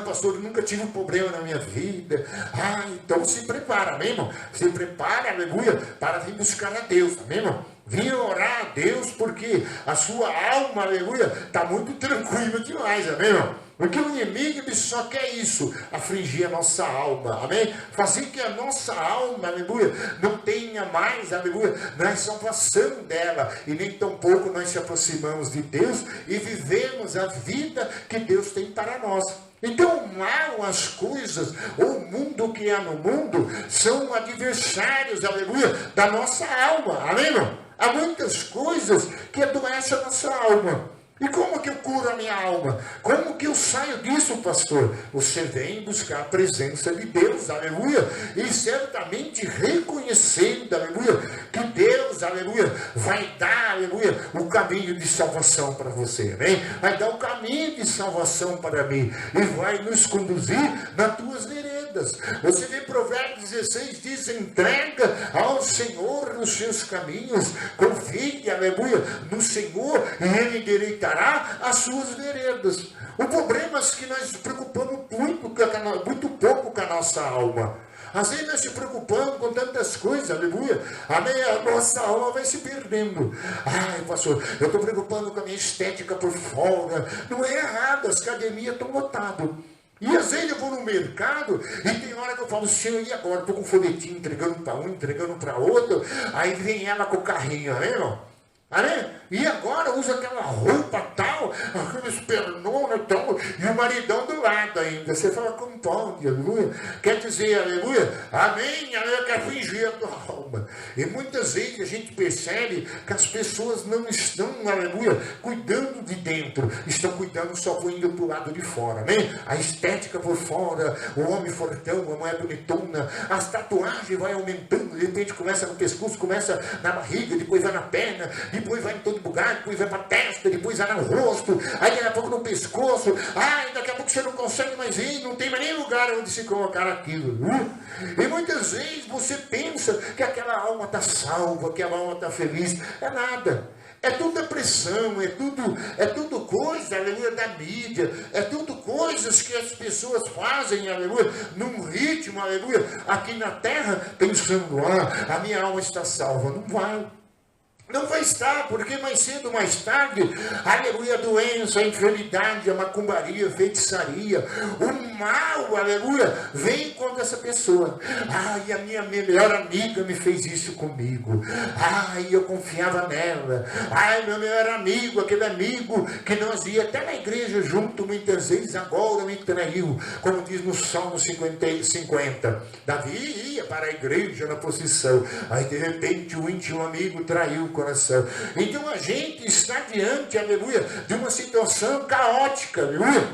A: Pastor, eu nunca tive um problema na minha vida. Então se prepara, amém, irmão? Se prepara, aleluia, para vir buscar a Deus, amém, irmão? Vim orar a Deus, porque a sua alma, aleluia, está muito tranquila demais, amém, irmão? Porque o inimigo ele só quer isso, afligir a nossa alma, amém? Fazer que a nossa alma, aleluia, não tenha mais, aleluia, na salvação dela, e nem tampouco nós se aproximamos de Deus e vivemos a vida que Deus tem para nós. Então o mal, as coisas, o mundo que há no mundo, são adversários, aleluia, da nossa alma, amém, irmão? Há muitas coisas que adoecem a nossa alma. E como que eu curo a minha alma? Como que eu saio disso, pastor? Você vem buscar a presença de Deus, aleluia, e certamente reconhecendo, aleluia, que Deus, aleluia, vai dar, aleluia, o caminho de salvação para você, amém? Vai dar o caminho de salvação para mim, e vai nos conduzir nas tuas veredas. Você vê Provérbios 16, diz, entrega ao Senhor os seus caminhos, confie, aleluia, no Senhor, e Ele endireitará as suas veredas. O problema é que nós nos preocupamos muito pouco com a nossa alma. Às vezes nós se preocupamos com tantas coisas, aleluia, amém, a nossa alma vai se perdendo. Pastor, eu estou preocupando com a minha estética por fora. Não é errado, as academias estão lotadas. E às vezes eu vou no mercado e tem hora que eu falo, Senhor, e agora? Estou com um folhetinho entregando para um, entregando para outro. Aí vem ela com o carrinho, amém, irmão? E agora usa aquela roupa tal, aqueles pernonas tal, e o maridão do lado ainda. Você fala, como pode, aleluia? Quer dizer, aleluia, amém, aleluia, quer fingir a tua alma. E muitas vezes a gente percebe que as pessoas não estão, aleluia, cuidando de dentro, estão cuidando só indo para o lado de fora, amém? A estética por fora, o homem fortão, a mulher bonitona, as tatuagens vai aumentando, de repente começa no pescoço, começa na barriga, depois vai na perna, depois vai em todo lugar, depois vai para a testa, depois vai no rosto, aí daqui a pouco no pescoço, daqui a pouco você não consegue mais ir, não tem mais nem lugar onde se colocar aquilo. E muitas vezes você pensa que aquela alma está salva, que a alma está feliz. É nada. É tudo depressão, é tudo coisa, aleluia, da mídia, é tudo coisas que as pessoas fazem, aleluia, num ritmo, aleluia, aqui na terra, pensando, a minha alma está salva. Não vai. Não vai estar, porque mais cedo ou mais tarde, aleluia, a doença, a enfermidade, a macumbaria, a feitiçaria, o mal, aleluia, vem contra essa pessoa. A minha melhor amiga me fez isso comigo. Eu confiava nela. Meu melhor amigo, aquele amigo que nós ia até na igreja junto muitas vezes, agora me traiu. Como diz no Salmo 50. Davi ia para a igreja na posição. Aí de repente o íntimo amigo traiu o coração. Então a gente está diante, aleluia, de uma situação caótica, aleluia.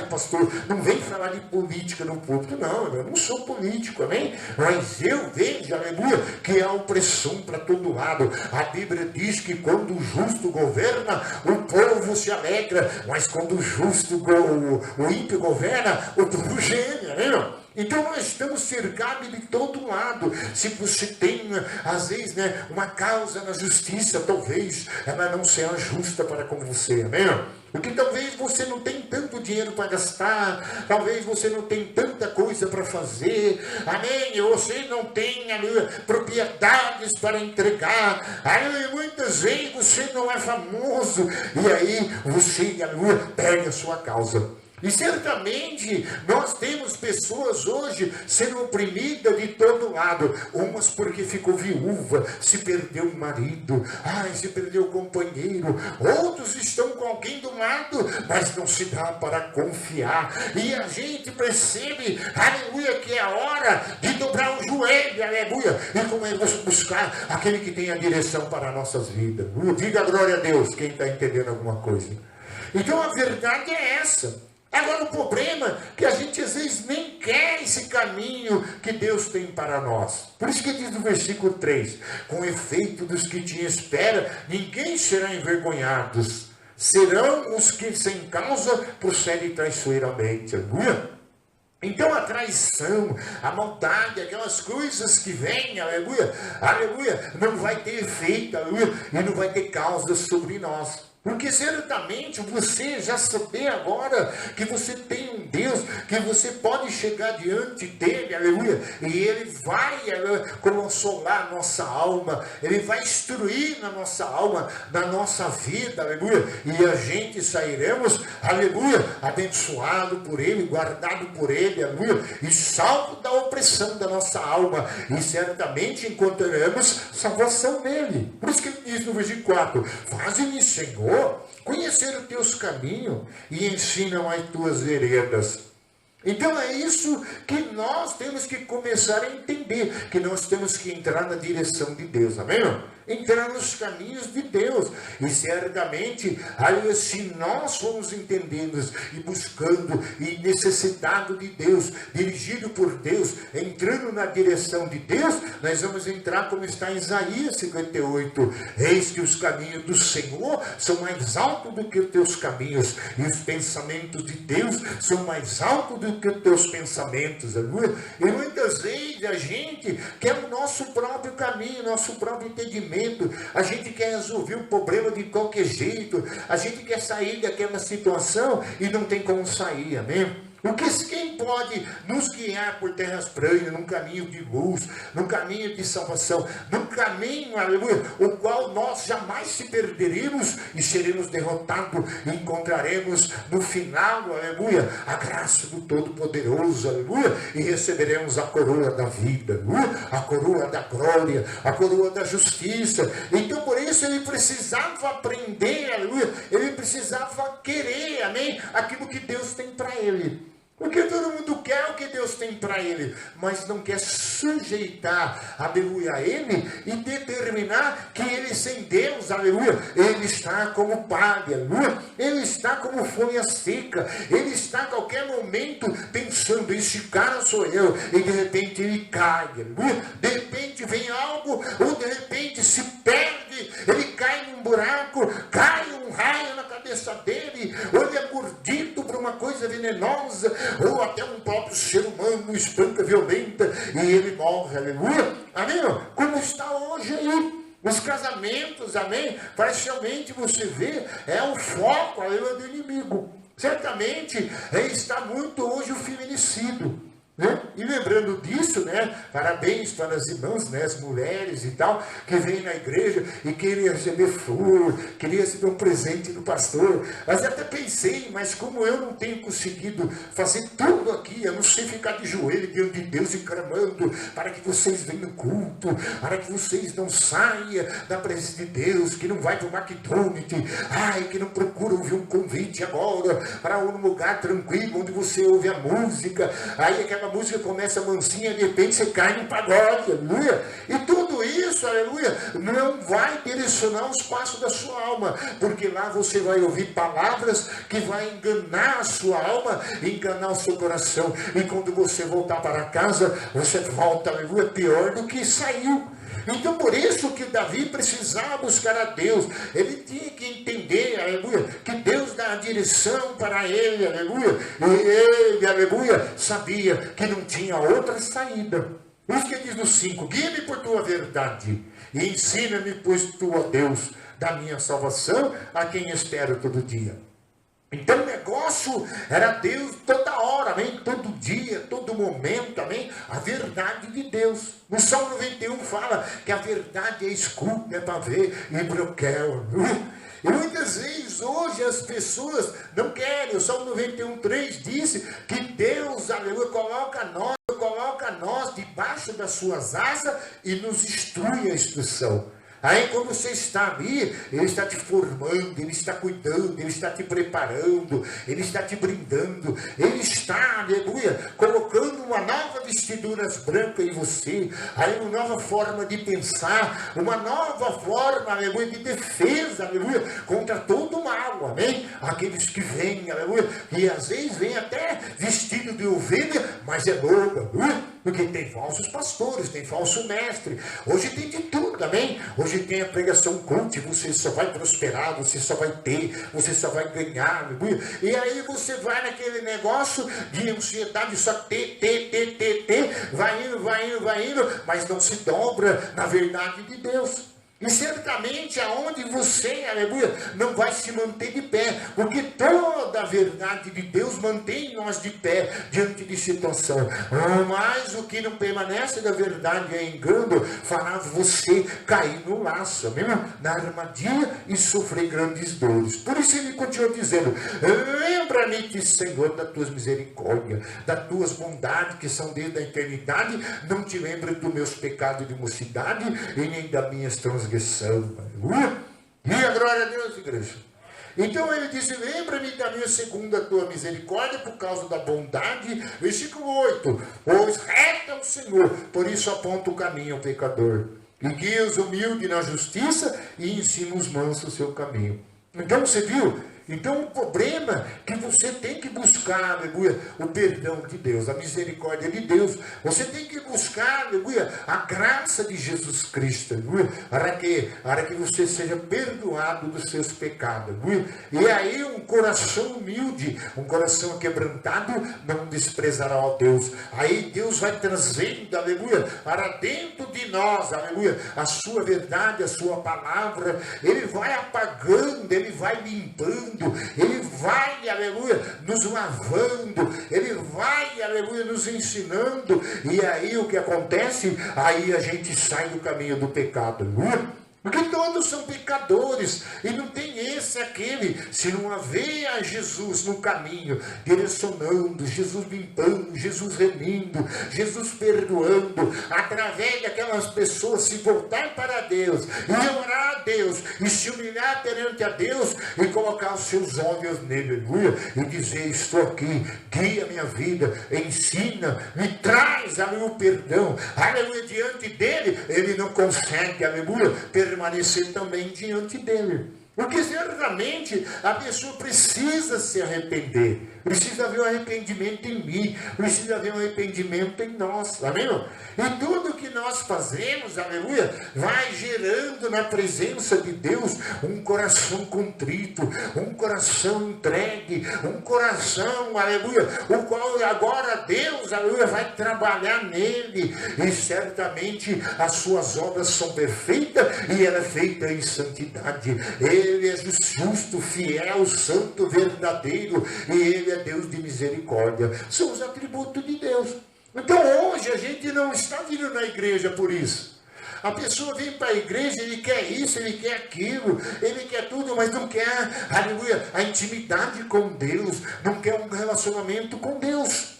A: Pastor, não vem falar de política no público. Não, eu não sou político, amém? Mas eu vejo, aleluia, que há opressão para todo lado. A Bíblia diz que quando o justo governa, o povo se alegra, mas quando o ímpio governa, o povo geme, amém? Então nós estamos cercados de todo lado. Se você tem, às vezes, uma causa na justiça, talvez ela não seja justa para com você, amém? Porque talvez você não tenha tanto dinheiro para gastar, talvez você não tenha tanta coisa para fazer, amém? Você não tem propriedades para entregar, aí muitas vezes você não é famoso, e aí você perde a sua causa. E certamente nós temos pessoas hoje sendo oprimidas de todo lado. Umas porque ficou viúva, se perdeu o marido, se perdeu o companheiro. Outros estão com alguém do lado, mas não se dá para confiar. E a gente percebe, aleluia, que é a hora de dobrar o joelho, aleluia. E começar a buscar aquele que tem a direção para as nossas vidas. Diga glória a Deus, quem está entendendo alguma coisa. Então a verdade é essa. Agora o problema é que a gente às vezes nem quer esse caminho que Deus tem para nós. Por isso que diz no versículo 3, com efeito dos que te esperam, ninguém será envergonhados. Serão os que sem causa procedem traiçoeiramente. Aleluia. Então a traição, a maldade, aquelas coisas que vêm, aleluia, aleluia, não vai ter efeito, aleluia, e não vai ter causa sobre nós. Porque certamente você já sabe agora que você tem um Deus, que você pode chegar diante dele, aleluia, e ele vai consolar a nossa alma, ele vai instruir na nossa alma, na nossa vida, aleluia, e a gente sairemos, aleluia, abençoado por ele, guardado por ele, aleluia, e salvo da opressão da nossa alma, e certamente encontraremos salvação nele. Por isso que ele diz no versículo 4, faze-me, Senhor, conhecer os teus caminhos e ensinam as tuas veredas. Então é isso que nós temos que começar a entender, que nós temos que entrar na direção de Deus, amém? Entrar nos caminhos de Deus, e certamente, aí, se nós formos entendendo e buscando e necessitado de Deus, dirigido por Deus, entrando na direção de Deus, nós vamos entrar como está em Isaías 58, eis que os caminhos do Senhor são mais altos do que os teus caminhos, e os pensamentos de Deus são mais altos do que os teus pensamentos, aleluia? E muitas vezes a gente quer o nosso próprio caminho, nosso próprio entendimento, a gente quer resolver o problema de qualquer jeito, a gente quer sair daquela situação e não tem como sair, amém? Porque quem pode nos guiar por terras planas, num caminho de luz, num caminho de salvação, num caminho, aleluia, o qual nós jamais se perderemos e seremos derrotados e encontraremos no final, aleluia, a graça do Todo-Poderoso, aleluia, e receberemos a coroa da vida, aleluia, a coroa da glória, a coroa da justiça. Então por isso ele precisava aprender, aleluia, ele precisava querer, amém, aquilo que Deus tem para ele. Porque todo mundo quer o que Deus tem para ele, mas não quer sujeitar, aleluia, a ele e determinar que ele sem Deus, aleluia, ele está como palha, aleluia, ele está como folha seca, ele está a qualquer momento pensando, esse cara sou eu, e de repente ele cai, aleluia, de repente vem algo, ou de repente se perde, ele cai num buraco, cai um raio na cabeça dele, ou ele é mordido por uma coisa venenosa, ou até um próprio ser humano espanca violenta e ele morre, aleluia, amém? Como está hoje aí os casamentos, amém? Parcialmente você vê, é o foco, aleluia, do inimigo. Certamente está muito hoje o feminicídio, né? E lembrando disso, parabéns para as irmãs, as mulheres e tal, que vêm na igreja e querem receber flor, queriam receber um presente do pastor. Mas até pensei, mas como eu não tenho conseguido fazer tudo aqui, eu não sei ficar de joelho diante de Deus e clamando para que vocês venham no culto, para que vocês não saiam da presença de Deus, que não vai para o McDonald's, que não procura ouvir um convite agora para um lugar tranquilo, onde você ouve a música, aí aquela música começa mansinha, de repente você cai no pagode, aleluia. E tudo isso isso, aleluia, não vai direcionar os passos da sua alma, porque lá você vai ouvir palavras que vai enganar a sua alma, enganar o seu coração, e quando você voltar para casa, você volta, aleluia, pior do que saiu. Então por isso que Davi precisava buscar a Deus, ele tinha que entender, aleluia, que Deus dá a direção para ele, aleluia, e ele, aleluia, sabia que não tinha outra saída. Por isso que diz no 5, guia-me por tua verdade, e ensina-me, pois tu, ó Deus, da minha salvação, a quem espero todo dia. Então o negócio era Deus toda hora, amém? Todo dia, todo momento, amém? A verdade de Deus. No Salmo 91 fala que a verdade é escuta, é para ver e broquel. E muitas vezes hoje as pessoas não querem. O Salmo 91:3 disse que Deus, aleluia, coloca nós debaixo das suas asas e nos instrui a instrução. Aí quando você está ali, Ele está te formando, Ele está cuidando, Ele está te preparando, Ele está te brindando, Ele está, aleluia, colocando uma nova vestidura branca em você, aí uma nova forma de pensar, uma nova forma, aleluia, de defesa, aleluia, contra todo o mal, amém? Aqueles que vêm, aleluia, e às vezes vêm até vestido de ovelha, mas é lobo, aleluia. Porque tem falsos pastores, tem falso mestre. Hoje tem de tudo, amém? Hoje tem a pregação cult, você só vai prosperar, você só vai ter, você só vai ganhar, aleluia. E aí você vai naquele negócio de ansiedade, só ter, vai indo, mas não se dobra na verdade de Deus. E certamente aonde você, aleluia, não vai se manter de pé, porque toda a verdade de Deus mantém nós de pé diante de situação. Mas o que não permanece da verdade é engano, fará você cair no laço, mesmo, na armadilha e sofrer grandes dores. Por isso ele continua dizendo, lembra-me, Senhor, das tuas misericórdias, das tuas bondades que são desde a eternidade, não te lembra dos meus pecados de mocidade e nem das minhas transgressões. Aleluia! E a glória a Deus, igreja. Então ele disse, lembra-me da minha segunda tua misericórdia por causa da bondade. Versículo 8, pois reto é o Senhor, por isso aponta o caminho ao pecador. E guia os humildes na justiça e ensina os mansos o seu caminho. Então você viu? Então o problema é que você tem que buscar, aleluia, o perdão de Deus, a misericórdia de Deus. Você tem que buscar, aleluia, a graça de Jesus Cristo, aleluia, para que você seja perdoado dos seus pecados, aleluia. E aí um coração humilde, um coração quebrantado, não desprezará a Deus. Aí Deus vai trazendo, aleluia, para dentro de nós, aleluia, a sua verdade, a sua palavra. Ele vai apagando, ele vai limpando, ele vai, aleluia, nos lavando, ele vai, aleluia, nos ensinando, e aí o que acontece? Aí a gente sai do caminho do pecado, aleluia. Porque todos são pecadores, e não tem esse, aquele, se não haver a Jesus no caminho, direcionando, Jesus limpando, Jesus remindo, Jesus perdoando, através daquelas pessoas se voltar para Deus, e orar a Deus, e se humilhar perante a Deus, e colocar os seus olhos nele, aleluia, e dizer, estou aqui, guia minha vida, ensina, me traz, aleluia, o perdão, aleluia, diante dele, ele não consegue, aleluia, permanecer também diante dele. Porque certamente a pessoa precisa se arrepender. Precisa haver um arrependimento em mim. Precisa haver um arrependimento em nós. Amém? E tudo que nós fazemos, aleluia, vai gerando na presença de Deus um coração contrito, um coração entregue, um coração, aleluia, o qual agora Deus, aleluia, vai trabalhar nele. E certamente as suas obras são perfeitas e ela é feita em santidade. Ele é justo, fiel, santo, verdadeiro, e ele é Deus de misericórdia. São os atributos de Deus. Então hoje a gente não está vindo na igreja por isso. A pessoa vem para a igreja, ele quer isso, ele quer aquilo, ele quer tudo, mas não quer, aleluia, a intimidade com Deus, não quer um relacionamento com Deus.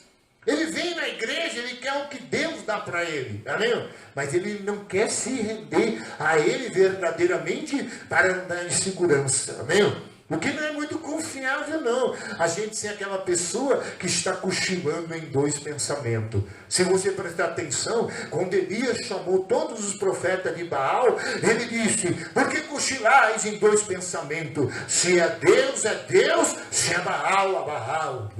A: Ele vem na igreja, ele quer o que Deus dá para ele, amém? Mas ele não quer se render a ele verdadeiramente para andar em segurança, amém? O que não é muito comum. confiável, não. A gente é aquela pessoa que está cochilando em dois pensamentos. Se você prestar atenção, quando Elias chamou todos os profetas de Baal, ele disse: por que cochilais em dois pensamentos? Se é Deus, se é Baal, é Baal.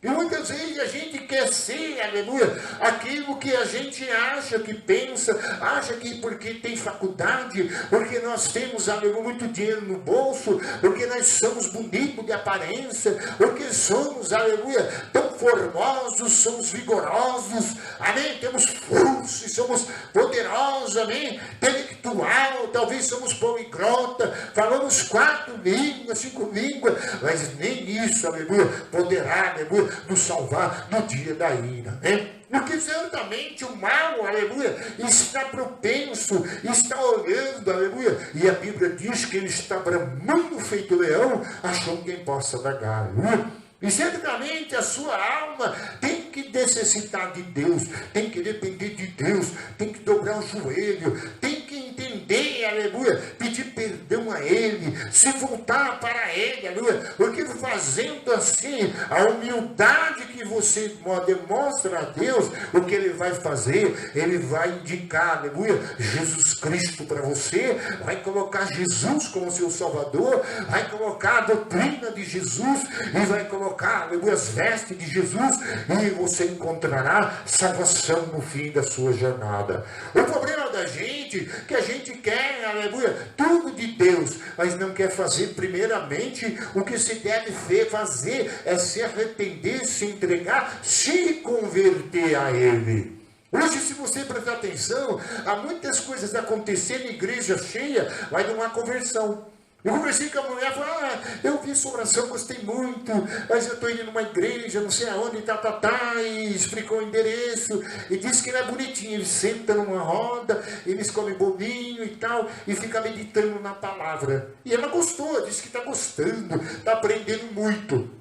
A: E muitas vezes a gente quer ser, aleluia, aquilo que a gente acha que pensa, acha que porque tem faculdade, porque nós temos, aleluia, muito dinheiro no bolso, porque nós somos bonitos de aparência, porque somos, aleluia, tão formosos, somos vigorosos, amém? Temos força, somos poderosos, amém? Intelectual, talvez somos poliglota, falamos 4 línguas, 5 línguas, mas nem isso, aleluia, poderá, aleluia, nos salvar no dia da ira, né? Porque certamente o mal, aleluia, está propenso, está olhando, aleluia, e a Bíblia diz que ele está bramando feito leão, achando quem possa dagar, aleluia. E certamente a sua alma tem que necessitar de Deus, tem que depender de Deus, tem que dobrar o joelho, tem que entender, aleluia, pedir perdão a Ele, se voltar para Ele, aleluia, porque fazendo assim, a humildade que você demonstra a Deus, o que Ele vai fazer, Ele vai indicar, aleluia, Jesus Cristo para você, vai colocar Jesus como seu Salvador, vai colocar a doutrina de Jesus, e vai colocar, aleluia, as vestes de Jesus, e você encontrará salvação no fim da sua jornada. O problema da gente, que a gente quer, aleluia, tudo de Deus, mas não quer fazer primeiramente o que se deve fazer, é se arrepender, se entregar, se converter a Ele. Hoje, se você prestar atenção, há muitas coisas acontecendo em igreja cheia, vai de uma conversão. Eu conversei com a mulher, falei: eu vi sua oração, gostei muito, mas eu estou indo numa igreja, não sei aonde, e explicou o endereço, e disse que ele é bonitinho, ele senta numa roda, eles comem bolinho e tal, e fica meditando na palavra. E ela gostou, disse que está gostando, está aprendendo muito.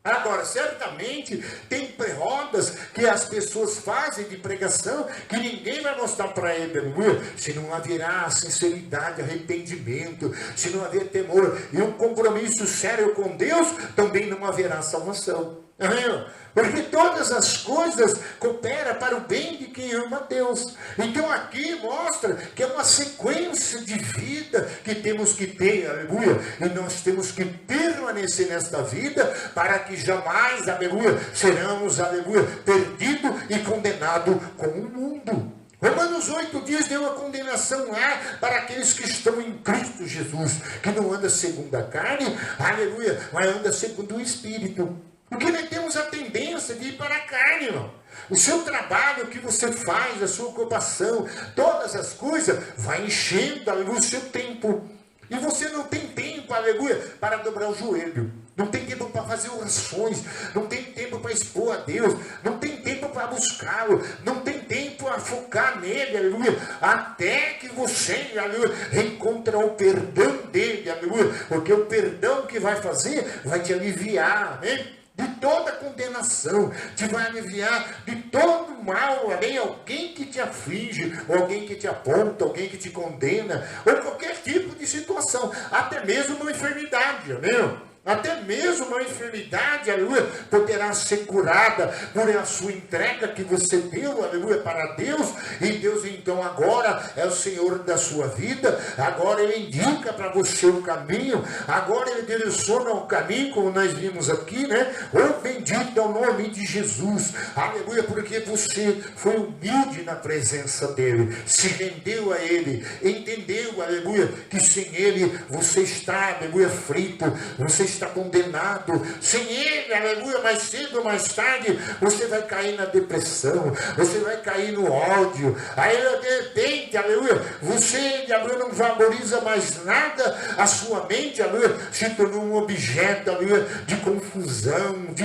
A: Agora, certamente, tem rodas que as pessoas fazem de pregação que ninguém vai mostrar para ele, aleluia, se não haverá sinceridade, arrependimento, se não haver temor e um compromisso sério com Deus, também não haverá salvação. Amém? Porque todas as coisas cooperam para o bem de quem ama Deus. Então aqui mostra que é uma sequência de vida que temos que ter, aleluia. E nós temos que permanecer nesta vida para que jamais, aleluia, seremos, aleluia, perdidos e condenados como o mundo. Romanos 8 diz: deu a condenação lá para aqueles que estão em Cristo Jesus, que não anda segundo a carne, aleluia, mas anda segundo o Espírito. Porque nós temos a tendência de ir para a carne, irmão. O seu trabalho, o que você faz, a sua ocupação, todas as coisas, vai enchendo, aleluia, o seu tempo. E você não tem tempo, aleluia, para dobrar o joelho. Não tem tempo para fazer orações. Não tem tempo para expor a Deus. Não tem tempo para buscá-lo. Não tem tempo a focar nele, aleluia. Até que você, aleluia, encontra o perdão dele, aleluia. Porque o perdão que vai fazer, vai te aliviar, amém? De toda condenação, te vai aliviar de todo mal, amém? Alguém que te aflige, ou alguém que te aponta, alguém que te condena, ou qualquer tipo de situação, até mesmo uma enfermidade, amém? Até mesmo uma enfermidade, aleluia, poderá ser curada por a sua entrega que você deu, aleluia, para Deus. E Deus então agora é o Senhor da sua vida. Agora Ele indica para você o caminho. Agora Ele direciona o caminho, como nós vimos aqui, né? Oh, bendito é o nome de Jesus, aleluia, porque você foi humilde na presença dEle, se rendeu a Ele, entendeu, aleluia, que sem Ele você está, aleluia, frito, você está condenado. Sem Ele, aleluia, mais cedo ou mais tarde, você vai cair na depressão, você vai cair no ódio. Aí, de repente, aleluia, você, aleluia, não valoriza mais nada, a sua mente, aleluia, se tornou um objeto, aleluia, de confusão, de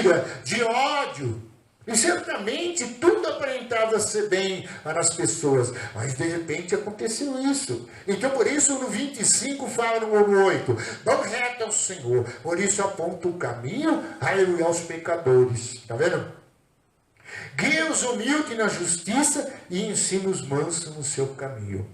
A: ira, de ódio. E certamente tudo aparentava ser bem para as pessoas, mas de repente aconteceu isso. Então por isso no 25 fala no 8, vão reto ao Senhor, por isso aponta o caminho, aleluia, aos pecadores. Está vendo? Guia os humildes na justiça e ensina os mansos no seu caminho.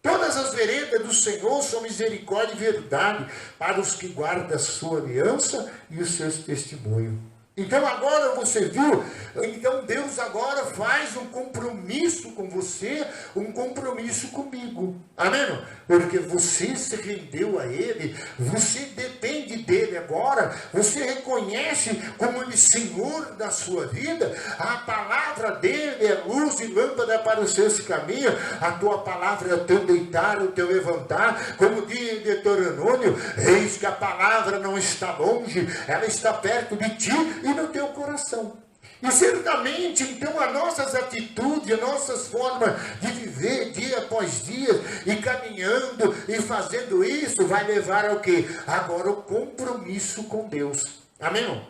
A: Todas as veredas do Senhor são misericórdia e verdade para os que guardam a sua aliança e os seus testemunhos. Então agora você viu, então Deus agora faz um compromisso com você, um compromisso comigo. Amém? Porque você se rendeu a Ele, você depende dEle agora, você reconhece como Ele Senhor da sua vida, a palavra dEle é luz e lâmpada para os seus caminhos, a tua palavra é o teu deitar, o teu levantar, como diz Deuteronômio, eis que a palavra não está longe, ela está perto de ti e no teu coração. E certamente, então, as nossas atitudes, as nossas formas de viver dia após dia, e caminhando e fazendo isso, vai levar ao quê? Agora o compromisso com Deus. Amém?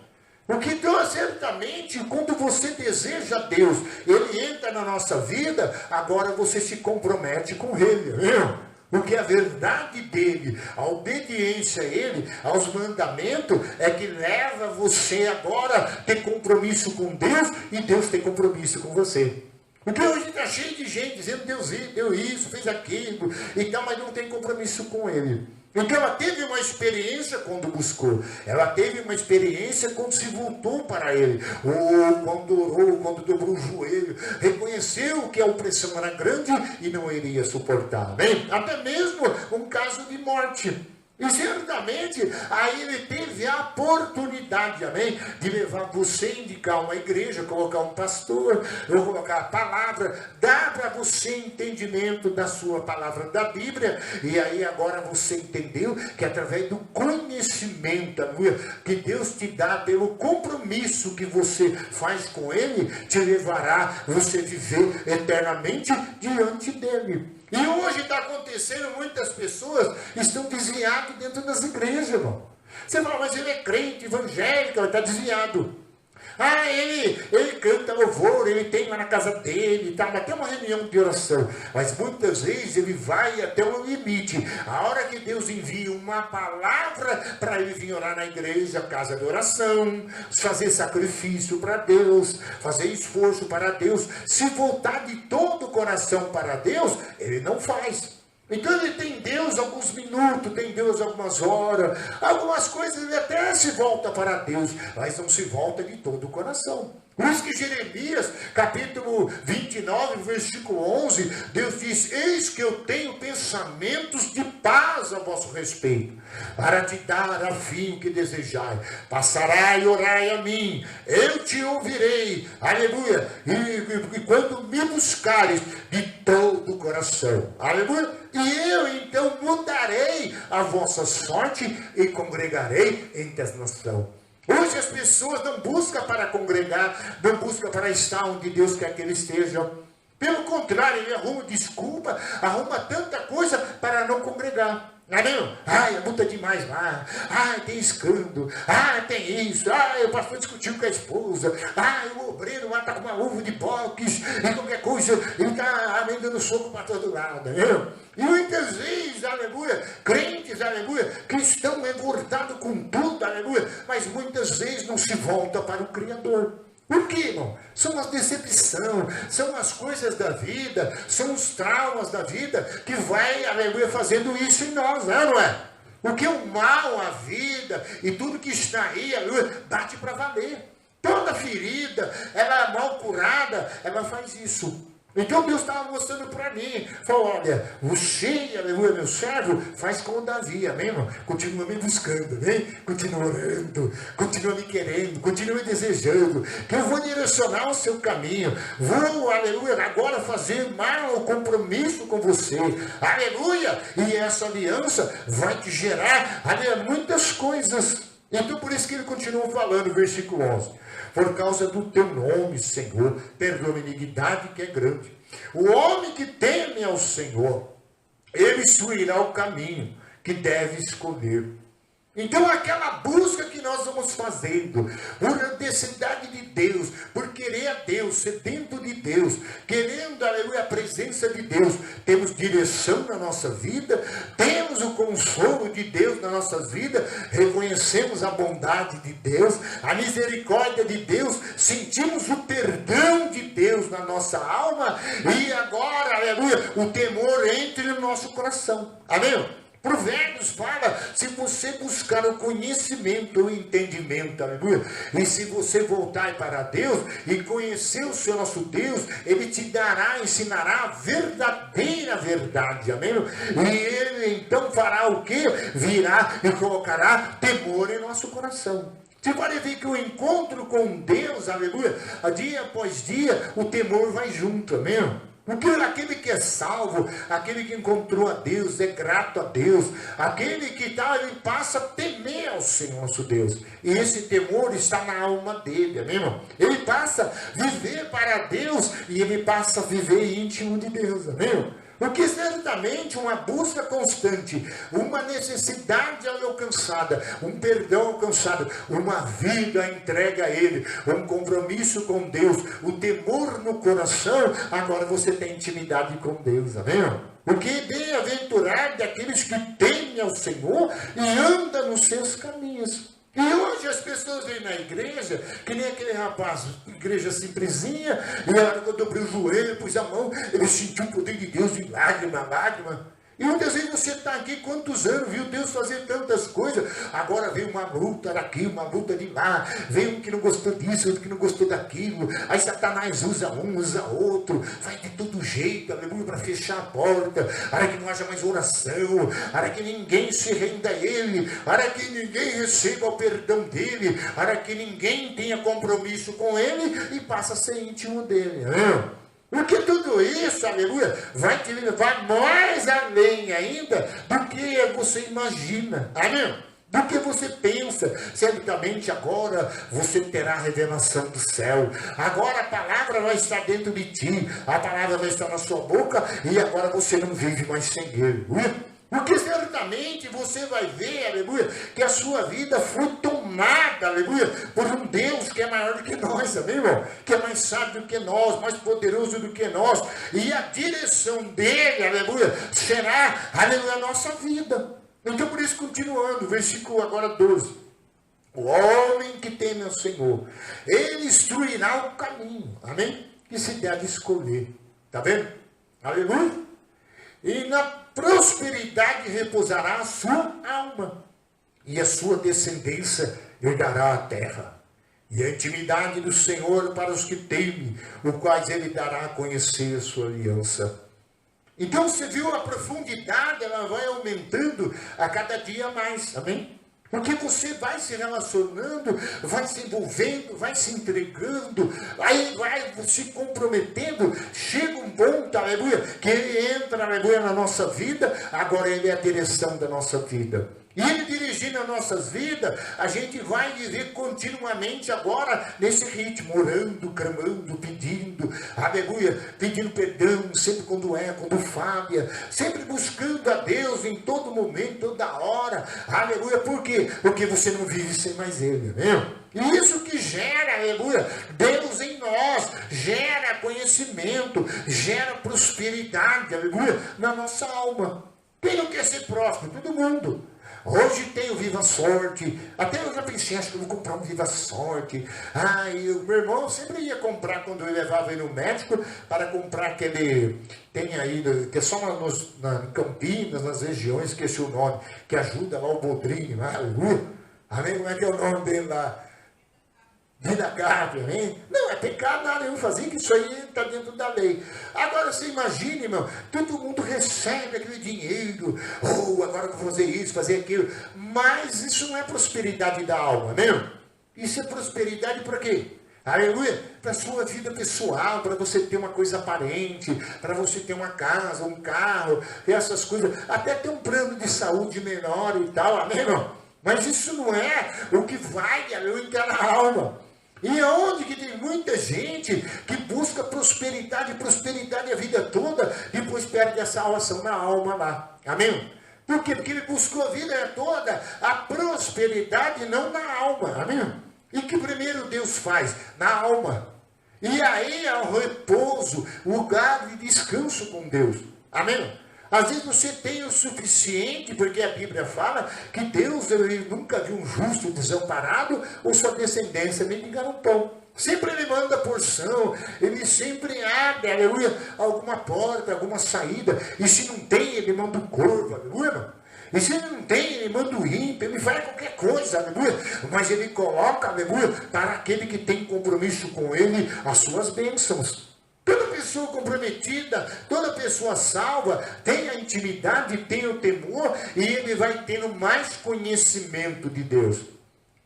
A: Porque então, certamente, quando você deseja Deus, Ele entra na nossa vida, agora você se compromete com Ele. Amém? Porque a verdade dele, a obediência a ele, aos mandamentos, é que leva você agora a ter compromisso com Deus e Deus tem compromisso com você. Porque hoje está cheio de gente dizendo Deus deu isso, fez aquilo e tal, mas não tem compromisso com ele. Porque ela teve uma experiência quando buscou, ela teve uma experiência quando se voltou para ele, ou quando orou, quando dobrou o joelho, reconheceu que a opressão era grande e não iria suportar, bem? Até mesmo um caso de morte. E certamente, aí ele teve a oportunidade, amém, de levar você a indicar uma igreja, colocar um pastor, ou colocar a palavra, dar para você entendimento da sua palavra da Bíblia, e aí agora você entendeu que através do conhecimento, que Deus te dá pelo compromisso que você faz com Ele, te levará você viver eternamente diante dEle. E hoje está acontecendo, muitas pessoas estão desviadas dentro das igrejas, irmão. Você fala, mas ele é crente, evangélico, ele está desviado. Ah, ele canta louvor, ele tem lá na casa dele, tá, mas tem uma reunião de oração. Mas muitas vezes ele vai até um limite. A hora que Deus envia uma palavra para ele vir orar na igreja, casa de oração, fazer sacrifício para Deus, fazer esforço para Deus, se voltar de todo o coração para Deus, ele não faz. Então ele tem Deus alguns minutos, tem Deus algumas horas, algumas coisas ele até se volta para Deus, mas não se volta de todo o coração. Por isso que Jeremias, capítulo 29, versículo 11, Deus diz, eis que eu tenho pensamentos de paz a vosso respeito, para te dar a fim o que desejai. Passará e orai a mim, eu te ouvirei, aleluia, e quando me buscares de todo o coração, aleluia, e eu então mudarei a vossa sorte e congregarei entre as nações. Hoje as pessoas não buscam para congregar, não buscam para estar onde Deus quer que eles estejam. Pelo contrário, ele arruma desculpa, arruma tanta coisa para não congregar. Amém? Ai, é multa demais lá. Ai, tem escândalo. Ai, tem isso. Ai, o pastor discutiu com a esposa. Ai, o obreiro lá está com uma uva de box e qualquer coisa. Ele está dando soco para todo lado. Amém? E muitas vezes, aleluia, crentes, aleluia, cristão é voltado com tudo, aleluia, mas muitas vezes não se volta para o Criador. Por quê, irmão? São as decepções, são as coisas da vida, são os traumas da vida que vai, aleluia, fazendo isso em nós, não é? Porque o mal, a vida e tudo que está aí, aleluia, bate para valer. Toda ferida, ela mal curada, ela faz isso. Então Deus estava mostrando para mim, falou, olha, você, aleluia, meu servo, faz como Davi, amém, irmão? Continua me buscando, amém? Continua orando, continua me querendo, continua me desejando, que eu vou direcionar o seu caminho, vou, aleluia, agora fazer mal compromisso com você, aleluia, e essa aliança vai te gerar, aleluia, muitas coisas. Então por isso que ele continua falando, versículo 11. Por causa do teu nome, Senhor, perdoa a iniquidade que é grande. O homem que teme ao Senhor, ele instruirá o caminho que deve escolher. Então aquela busca que nós vamos fazendo, por necessidade de Deus, por querer a Deus, ser dentro de Deus, querendo, aleluia, a presença de Deus, temos direção na nossa vida, temos o consolo de Deus na nossa vida, reconhecemos a bondade de Deus, a misericórdia de Deus, sentimos o perdão de Deus na nossa alma, e agora, aleluia, aleluia, o temor entre no nosso coração. Amém? Provérbios fala, se você buscar o conhecimento, o entendimento, aleluia, e se você voltar para Deus e conhecer o seu nosso Deus, Ele te dará, ensinará a verdadeira verdade, amém? E Ele então fará o que? Virá e colocará temor em nosso coração. Você pode ver que o encontro com Deus, aleluia, dia após dia, o temor vai junto, amém? Porque aquele que é salvo, aquele que encontrou a Deus, é grato a Deus, aquele que ele passa a temer ao Senhor nosso Deus. E esse temor está na alma dele, amém, irmão? Ele passa a viver para Deus e ele passa a viver íntimo de Deus, amém, irmão? Porque certamente uma busca constante, uma necessidade alcançada, um perdão alcançado, uma vida entregue a Ele, um compromisso com Deus, o temor no coração, agora você tem intimidade com Deus, amém? Porque bem-aventurado aqueles que temem ao Senhor e andam nos seus caminhos. E hoje as pessoas vêm na igreja, que nem aquele rapaz, igreja simplesinha, e a hora que eu dobrei o joelho, pus a mão, ele sentiu o poder de Deus de lágrima, lágrima. E muitas vezes você está aqui, quantos anos, viu Deus fazer tantas coisas, agora vem uma luta daqui, uma luta de lá, vem um que não gostou disso, outro que não gostou daquilo, aí Satanás usa um, usa outro, vai de todo jeito, aleluia, para fechar a porta, para que não haja mais oração, para que ninguém se renda a Ele, para que ninguém receba o perdão dEle, para que ninguém tenha compromisso com Ele e passe a ser íntimo dEle, amém? Porque tudo isso, aleluia, vai te levar mais além ainda do que você imagina, amém? Do que você pensa. Certamente agora você terá a revelação do céu. Agora a palavra vai estar dentro de ti, a palavra vai estar na sua boca e agora você não vive mais sem ele, aleluia. Porque certamente você vai ver, aleluia, que a sua vida foi tomada, aleluia, por um Deus que é maior do que nós, amém, irmão? Que é mais sábio do que nós, mais poderoso do que nós. E a direção dele, aleluia, será, aleluia, a nossa vida. Então por isso, continuando, versículo agora 12. O homem que teme ao Senhor, ele instruirá o caminho, amém? Que se deve escolher, tá vendo? Aleluia. E na prosperidade repousará a sua alma, e a sua descendência herdará a terra. E a intimidade do Senhor para os que temem, o quais Ele dará a conhecer a sua aliança. Então você viu a profundidade, ela vai aumentando a cada dia mais, amém? Porque você vai se relacionando, vai se envolvendo, vai se entregando, aí vai se comprometendo, chega um ponto, aleluia, que ele entra, aleluia, na nossa vida, agora ele é a direção da nossa vida. E ele dirigindo as nossas vidas, a gente vai viver continuamente agora nesse ritmo, orando, clamando, pedindo, aleluia, pedindo perdão, sempre quando falha, sempre buscando a Deus em todo momento, toda hora, aleluia, por quê? Porque você não vive sem mais Ele, amém? E isso que gera, aleluia, Deus em nós, gera conhecimento, gera prosperidade, aleluia, na nossa alma. Quem não quer ser próspero? Todo mundo. Hoje tem o Viva Sorte, até eu já pensei, acho que eu vou comprar um Viva Sorte. E o meu irmão sempre ia comprar quando eu levava ele no médico, para comprar aquele, tem aí, que é só em Campinas, nas regiões, esqueci o nome, que ajuda lá o Bodrinho, aleluia. Amém? Como é que é o nome dele lá? Vida Gávea, amém? Não, é pecado nada nenhum fazer, que isso aí está dentro da lei. Agora você imagine, irmão, todo mundo recebe aquele dinheiro, agora eu vou fazer isso, fazer aquilo, mas isso não é prosperidade da alma, né? Isso é prosperidade para quê? Aleluia, para a sua vida pessoal, para você ter uma coisa aparente, para você ter uma casa, um carro, essas coisas, até ter um plano de saúde melhor e tal, amém, irmão? Mas isso não é o que vai, aleluia, entrar na alma. E onde que tem muita gente que busca prosperidade a vida toda, depois perde a salvação na alma lá. Amém? Por quê? Porque ele buscou a vida toda, a prosperidade não na alma. Amém? E que primeiro Deus faz? Na alma. E aí é o repouso, o lugar de descanso com Deus. Amém? Às vezes você tem o suficiente, porque a Bíblia fala que Deus ele nunca viu um justo desamparado ou sua descendência mendigar um pão. Sempre ele manda porção, ele sempre abre, aleluia, alguma porta, alguma saída. E se não tem, ele manda o corvo, aleluia, irmão. E se ele não tem, ele manda o ímpio, ele faz qualquer coisa, aleluia. Mas ele coloca, aleluia, para aquele que tem compromisso com ele, as suas bênçãos. Toda pessoa comprometida, toda pessoa salva, tem a intimidade, tem o temor, e ele vai tendo mais conhecimento de Deus.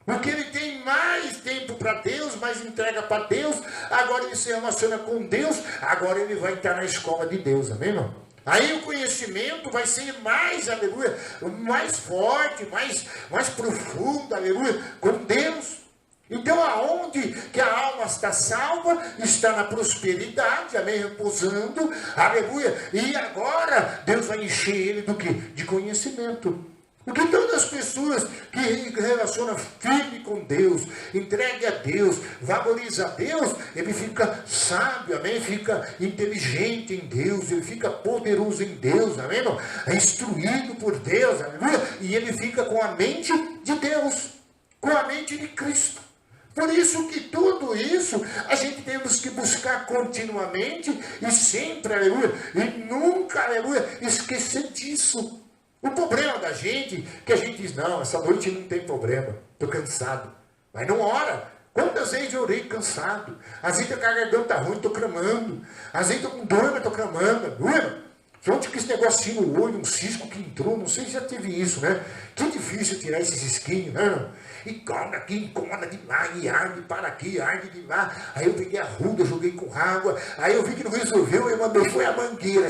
A: Porque ele tem mais tempo para Deus, mais entrega para Deus, agora ele se relaciona com Deus, agora ele vai estar na escola de Deus, amém, irmão? Aí o conhecimento vai ser mais, aleluia, mais forte, mais profundo, aleluia, com Deus. Então aonde que a alma está salva, está na prosperidade, amém, repousando, aleluia, e agora Deus vai encher ele do quê? De conhecimento. Porque todas as pessoas que relacionam firme com Deus, entregue a Deus, valoriza a Deus, ele fica sábio, amém? Fica inteligente em Deus, ele fica poderoso em Deus, amém, irmão? É instruído por Deus, aleluia? E ele fica com a mente de Deus, com a mente de Cristo. Por isso que tudo isso a gente temos que buscar continuamente e sempre, aleluia, e nunca, aleluia, esquecer disso. O problema da gente, que a gente diz, não, essa noite não tem problema, estou cansado. Mas não ora. Quantas vezes eu orei cansado? Às vezes a garganta está ruim, estou clamando. Às vezes estou com dor, mas estou clamando. Onde que esse negocinho no olho, um cisco que entrou, não sei se já teve isso, né? Que difícil tirar esse cisquinho, né? E corre aqui, incomoda demais, e arde para aqui, arde de lá. Aí eu peguei a ruda, joguei com água. Aí eu vi que não resolveu, eu mandei, foi a mangueira.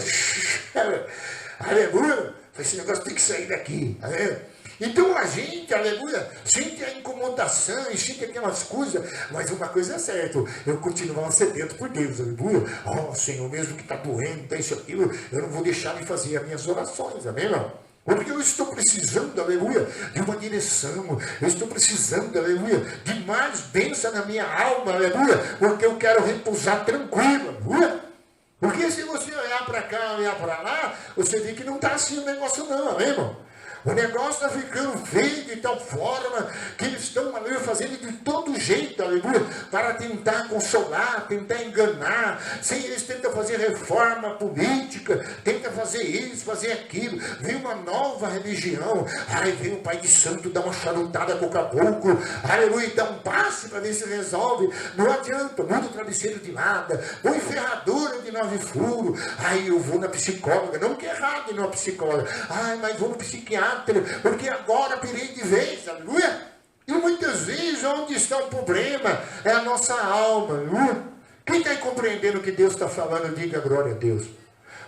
A: Aleluia! Esse negócio tem que sair daqui, tá vendo? Então a gente, aleluia, sente a incomodação e sente aquelas coisas, mas uma coisa é certa, eu continuava sedento por Deus, aleluia. Oh Senhor, mesmo que está doendo, tá isso, aquilo, eu não vou deixar de fazer as minhas orações, amém, irmão? Porque eu estou precisando, aleluia, de uma direção, eu estou precisando, aleluia, de mais bênção na minha alma, aleluia, porque eu quero repousar tranquilo, aleluia. Porque se você olhar para cá, olhar para lá, você vê que não está assim o negócio não, amém, irmão? O negócio está ficando feio de tal forma que eles estão, aleluia, fazendo de todo jeito, aleluia, para tentar consolar, tentar enganar. Sim, eles tentam fazer reforma política, tentam fazer isso, fazer aquilo. Vem uma nova religião. Aí vem o pai de santo, dá uma charutada com o caboclo, aleluia, dá um passe para ver se resolve. Não adianta, muda o travesseiro de nada, põe ferradura de 9 furos. Aí eu vou na psicóloga, não que é errado ir na psicóloga. Ai, mas vou no psiquiatra, porque agora pirei de vez, aleluia. E muitas vezes onde está o problema é a nossa alma, aleluia. Quem está compreendendo o que Deus está falando, diga glória a Deus.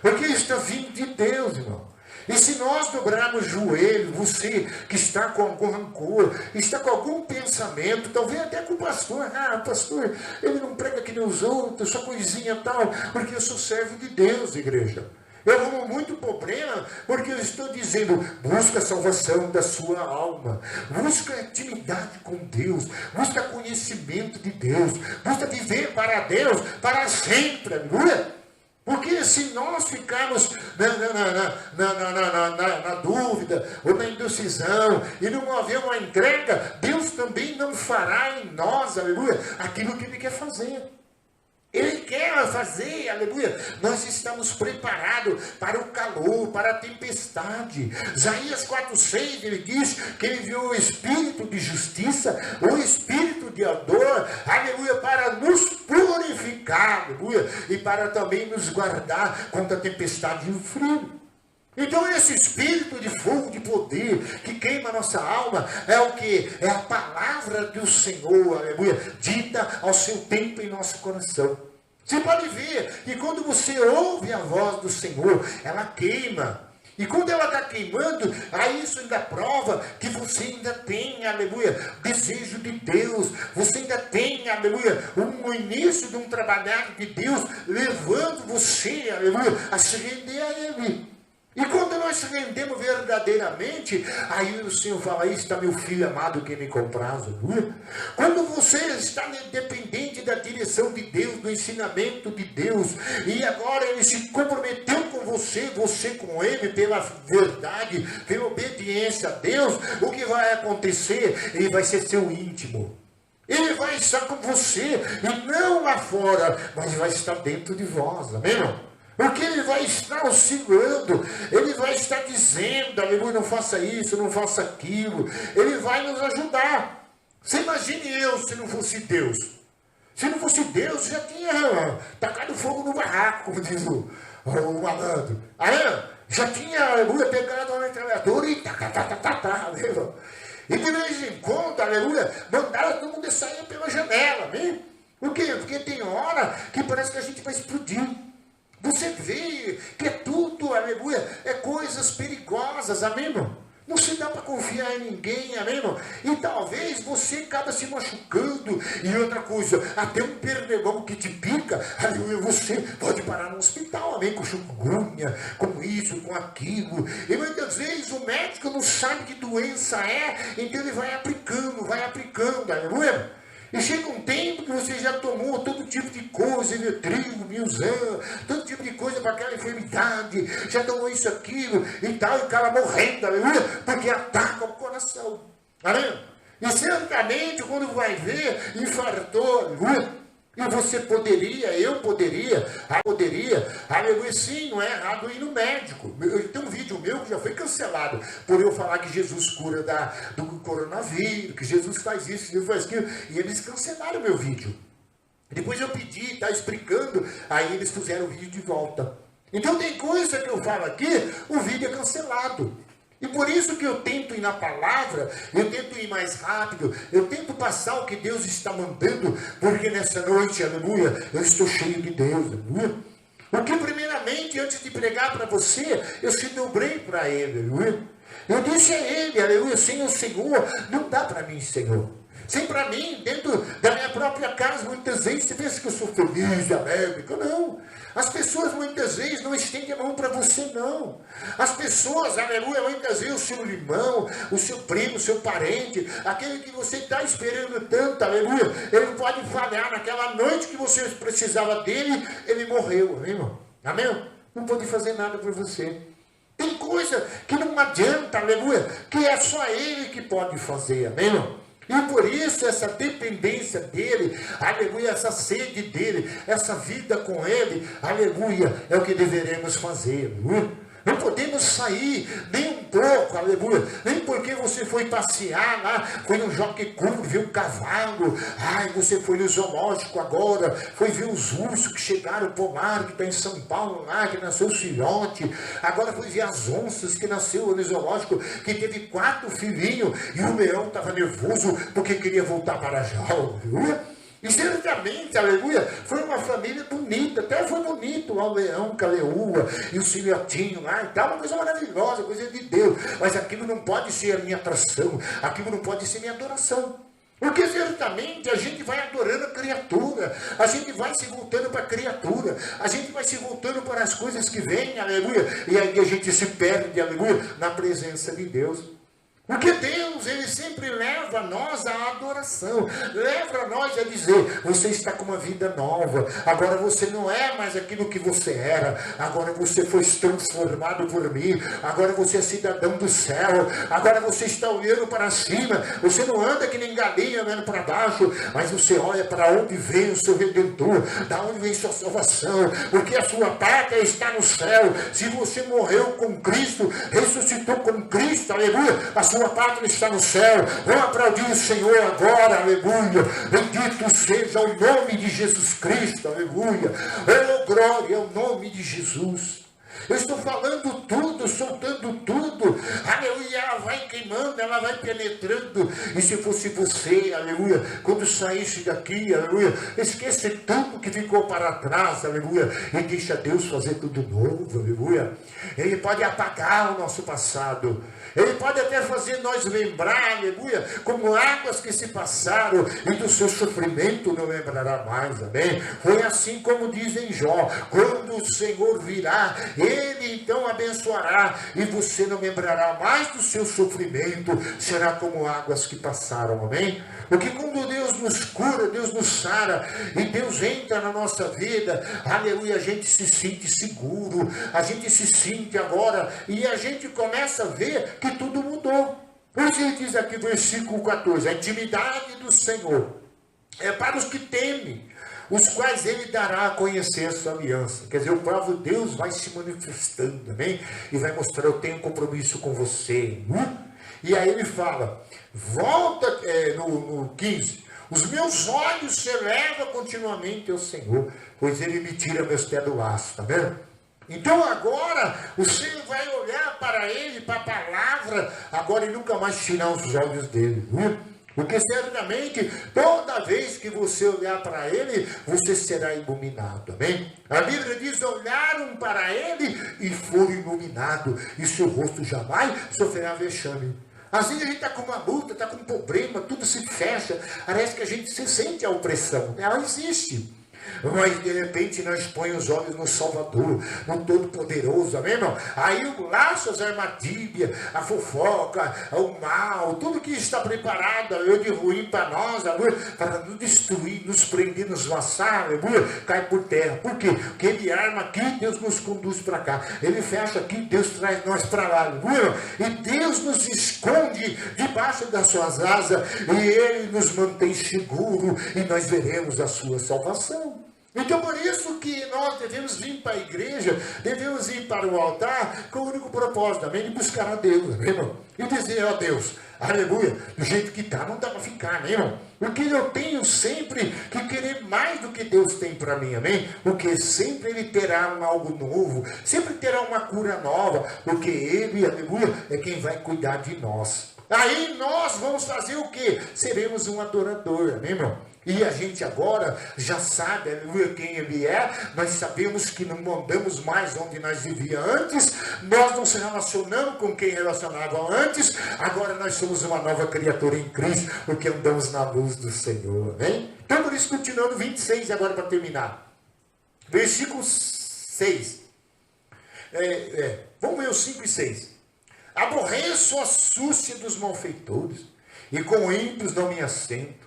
A: Porque isso está vindo de Deus, irmão. E se nós dobrarmos o joelho, você que está com algum rancor, está com algum pensamento, talvez até com o pastor, pastor, ele não prega que nem os outros, só coisinha tal, porque eu sou servo de Deus, igreja. Eu arrumo muito problema, porque eu estou dizendo, busca a salvação da sua alma, busca intimidade com Deus, busca conhecimento de Deus, busca viver para Deus, para sempre, aleluia. Porque se nós ficarmos na dúvida, ou na indecisão, e não haver uma entrega, Deus também não fará em nós, aleluia, aquilo que Ele quer fazer. Ele quer fazer, aleluia. Nós estamos preparados para o calor, para a tempestade. Isaías 4,6, ele diz que ele enviou o Espírito de justiça, o Espírito de dor, aleluia, para nos purificar, aleluia, e para também nos guardar contra a tempestade e o frio. Então esse espírito de fogo, de poder, que queima a nossa alma, é o que? É a palavra do Senhor, aleluia, dita ao seu tempo em nosso coração. Você pode ver que quando você ouve a voz do Senhor, ela queima. E quando ela está queimando, aí isso ainda prova que você ainda tem, aleluia, desejo de Deus. Você ainda tem, aleluia, um início de um trabalhar de Deus, levando você, aleluia, a se render a Ele. E quando nós se rendemos verdadeiramente, aí o Senhor fala, aí está meu filho amado que me compraz, aleluia. Quando você está dependente da direção de Deus, do ensinamento de Deus, e agora Ele se comprometeu com você, você com Ele, pela verdade, pela obediência a Deus, o que vai acontecer? Ele vai ser seu íntimo. Ele vai estar com você, e não lá fora, mas vai estar dentro de vós, amém, irmão? Porque ele vai estar auxiliando, ele vai estar dizendo, aleluia, não faça isso, não faça aquilo, ele vai nos ajudar. Você imagine eu se não fosse Deus. Se não fosse Deus, já tinha tacado fogo no barraco, como diz o malandro. Aí, já tinha, aleluia, pegado a metralhadora e aleluia. E de vez em quando, aleluia, mandaram todo mundo sair pela janela, amém? Por quê? Porque tem hora que parece que a gente vai explodir. Você vê que é tudo, aleluia, é coisas perigosas, amém, irmão? Não se dá para confiar em ninguém, amém, irmão? E talvez você acaba se machucando. E outra coisa, até um pernilongo que te pica, aleluia, você pode parar no hospital, amém? Com chikungunya, com isso, com aquilo. E muitas vezes o médico não sabe que doença é, então ele vai aplicando, aleluia. E chega um tempo que você já tomou todo tipo de coisa, trigo, milzão, todo tipo de coisa para aquela enfermidade, já tomou isso, aquilo e tal, e o cara morrendo, aleluia, porque ataca o coração. Amém? E certamente, quando vai ver, infartou, aleluia. E você eu poderia, aleluia, sim, não é errado ir no médico. Tem um vídeo meu que já foi cancelado por eu falar que Jesus cura do coronavírus, que Jesus faz isso, que Jesus faz aquilo, e eles cancelaram meu vídeo. Depois eu pedi, tá explicando, aí eles fizeram o vídeo de volta. Então tem coisa que eu falo aqui, o vídeo é cancelado. E por isso que eu tento ir na palavra, eu tento ir mais rápido, eu tento passar o que Deus está mandando, porque nessa noite, aleluia, eu estou cheio de Deus, aleluia. Porque primeiramente, antes de pregar para você, eu se dobrei para Ele, aleluia. Eu disse a Ele, aleluia, Senhor, não dá para mim, Senhor. Sem para mim, dentro da minha própria casa, muitas vezes você pensa que eu sou feliz, alegre. Não. As pessoas muitas vezes não estendem a mão para você, não. As pessoas, aleluia, muitas vezes o seu irmão, o seu primo, o seu parente, aquele que você está esperando tanto, aleluia, ele pode falhar naquela noite que você precisava dele, ele morreu, amém, irmão? Amém? Não pode fazer nada por você. Tem coisa que não adianta, aleluia, que é só ele que pode fazer, amém, irmão? E por isso essa dependência dele, aleluia, essa sede dele, essa vida com ele, aleluia, é o que deveremos fazer, aleluia. Não podemos sair nem um pouco, aleluia, nem porque você foi passear lá, foi no Jockey Club, viu um cavalo, você foi no zoológico agora, foi ver os ursos que chegaram, o pomar que está em São Paulo lá, que nasceu o filhote, agora foi ver as onças que nasceu no zoológico, que teve 4 filhinhos, e o leão estava nervoso porque queria voltar para a jaula, aleluia. E certamente, aleluia, foi uma família bonita, até foi bonito lá o leão, com a leoa, e o filhotinho lá e tal, uma coisa maravilhosa, coisa de Deus. Mas aquilo não pode ser a minha atração, aquilo não pode ser minha adoração. Porque certamente a gente vai adorando a criatura, a gente vai se voltando para a criatura, a gente vai se voltando para as coisas que vêm, aleluia, e aí a gente se perde, aleluia, na presença de Deus. Porque Deus, Ele sempre leva nós à adoração, leva nós a dizer, você está com uma vida nova, agora você não é mais aquilo que você era, agora você foi transformado por mim, agora você é cidadão do céu, agora você está olhando para cima, você não anda que nem galinha olhando para baixo, mas você olha para onde vem o seu Redentor, da onde vem sua salvação, porque a sua pátria está no céu. Se você morreu com Cristo, ressuscitou com Cristo, aleluia, a sua pátria está no céu. Vamos aplaudir o Senhor agora, aleluia. Bendito seja o nome de Jesus Cristo, aleluia. Oh, glória ao nome de Jesus. Eu estou falando tudo, soltando tudo, aleluia, ela vai queimando, ela vai penetrando, e se fosse você, aleluia, quando saísse daqui, aleluia, esquece tudo que ficou para trás, aleluia, e deixa Deus fazer tudo novo, aleluia. Ele pode apagar o nosso passado, Ele pode até fazer nós lembrar, aleluia, como águas que se passaram, e do seu sofrimento não lembrará mais, amém? Foi assim como diz em Jó, quando o Senhor virá, Ele então abençoará, e você não lembrará mais do seu sofrimento, será como águas que passaram, amém? Porque quando Deus nos cura, Deus nos sara, e Deus entra na nossa vida, aleluia, a gente se sente seguro, a gente se sente agora, e a gente começa a ver que tudo mudou. Por isso ele diz aqui, versículo 14, a intimidade do Senhor é para os que temem, os quais ele dará a conhecer a sua aliança. Quer dizer, o próprio Deus vai se manifestando, amém? E vai mostrar, eu tenho um compromisso com você. E aí ele fala, volta no 15, os meus olhos se elevam continuamente ao Senhor, pois ele me tira meus pés do laço, tá vendo? Então agora, você vai olhar para ele, para a palavra, agora e nunca mais tirar os olhos dele, porque certamente, toda vez que você olhar para ele, você será iluminado, amém? A Bíblia diz, olharam para ele e foram iluminados, e seu rosto jamais sofrerá vexame. Às vezes a gente está com uma luta, está com um problema, tudo se fecha, parece que a gente se sente a opressão, ela existe. Mas de repente nós põemos os olhos no Salvador, no Todo-Poderoso, amém, irmão? Aí o laço, as armadilhas, a fofoca, o mal, tudo que está preparado de ruim para nós, para nos destruir, nos prender, nos laçar, cai por terra. Por quê? Porque ele arma aqui, Deus nos conduz para cá. Ele fecha aqui, Deus traz nós para lá, e Deus nos esconde debaixo das suas asas, e ele nos mantém seguro, e nós veremos a sua salvação. Então, por isso que nós devemos vir para a igreja, devemos ir para o altar com o único propósito, amém? De buscar a Deus, amém, irmão? E dizer, ó Deus, aleluia, do jeito que está, não dá para ficar, amém, irmão? Porque eu tenho sempre que querer mais do que Deus tem para mim, amém? Porque sempre Ele terá algo novo, sempre terá uma cura nova, porque Ele, aleluia, é quem vai cuidar de nós. Aí nós vamos fazer o quê? Seremos um adorador, amém, irmão? E a gente agora já sabe, aleluia, quem ele é. Nós sabemos que não andamos mais onde nós vivíamos antes. Nós não se relacionamos com quem relacionava antes. Agora nós somos uma nova criatura em Cristo, porque andamos na luz do Senhor, amém? Então por isso, continuando 26 agora para terminar. Versículo 6. Vamos ver os 5 e 6. Aborreço a súcia dos malfeitores, e com ímpios não me assento.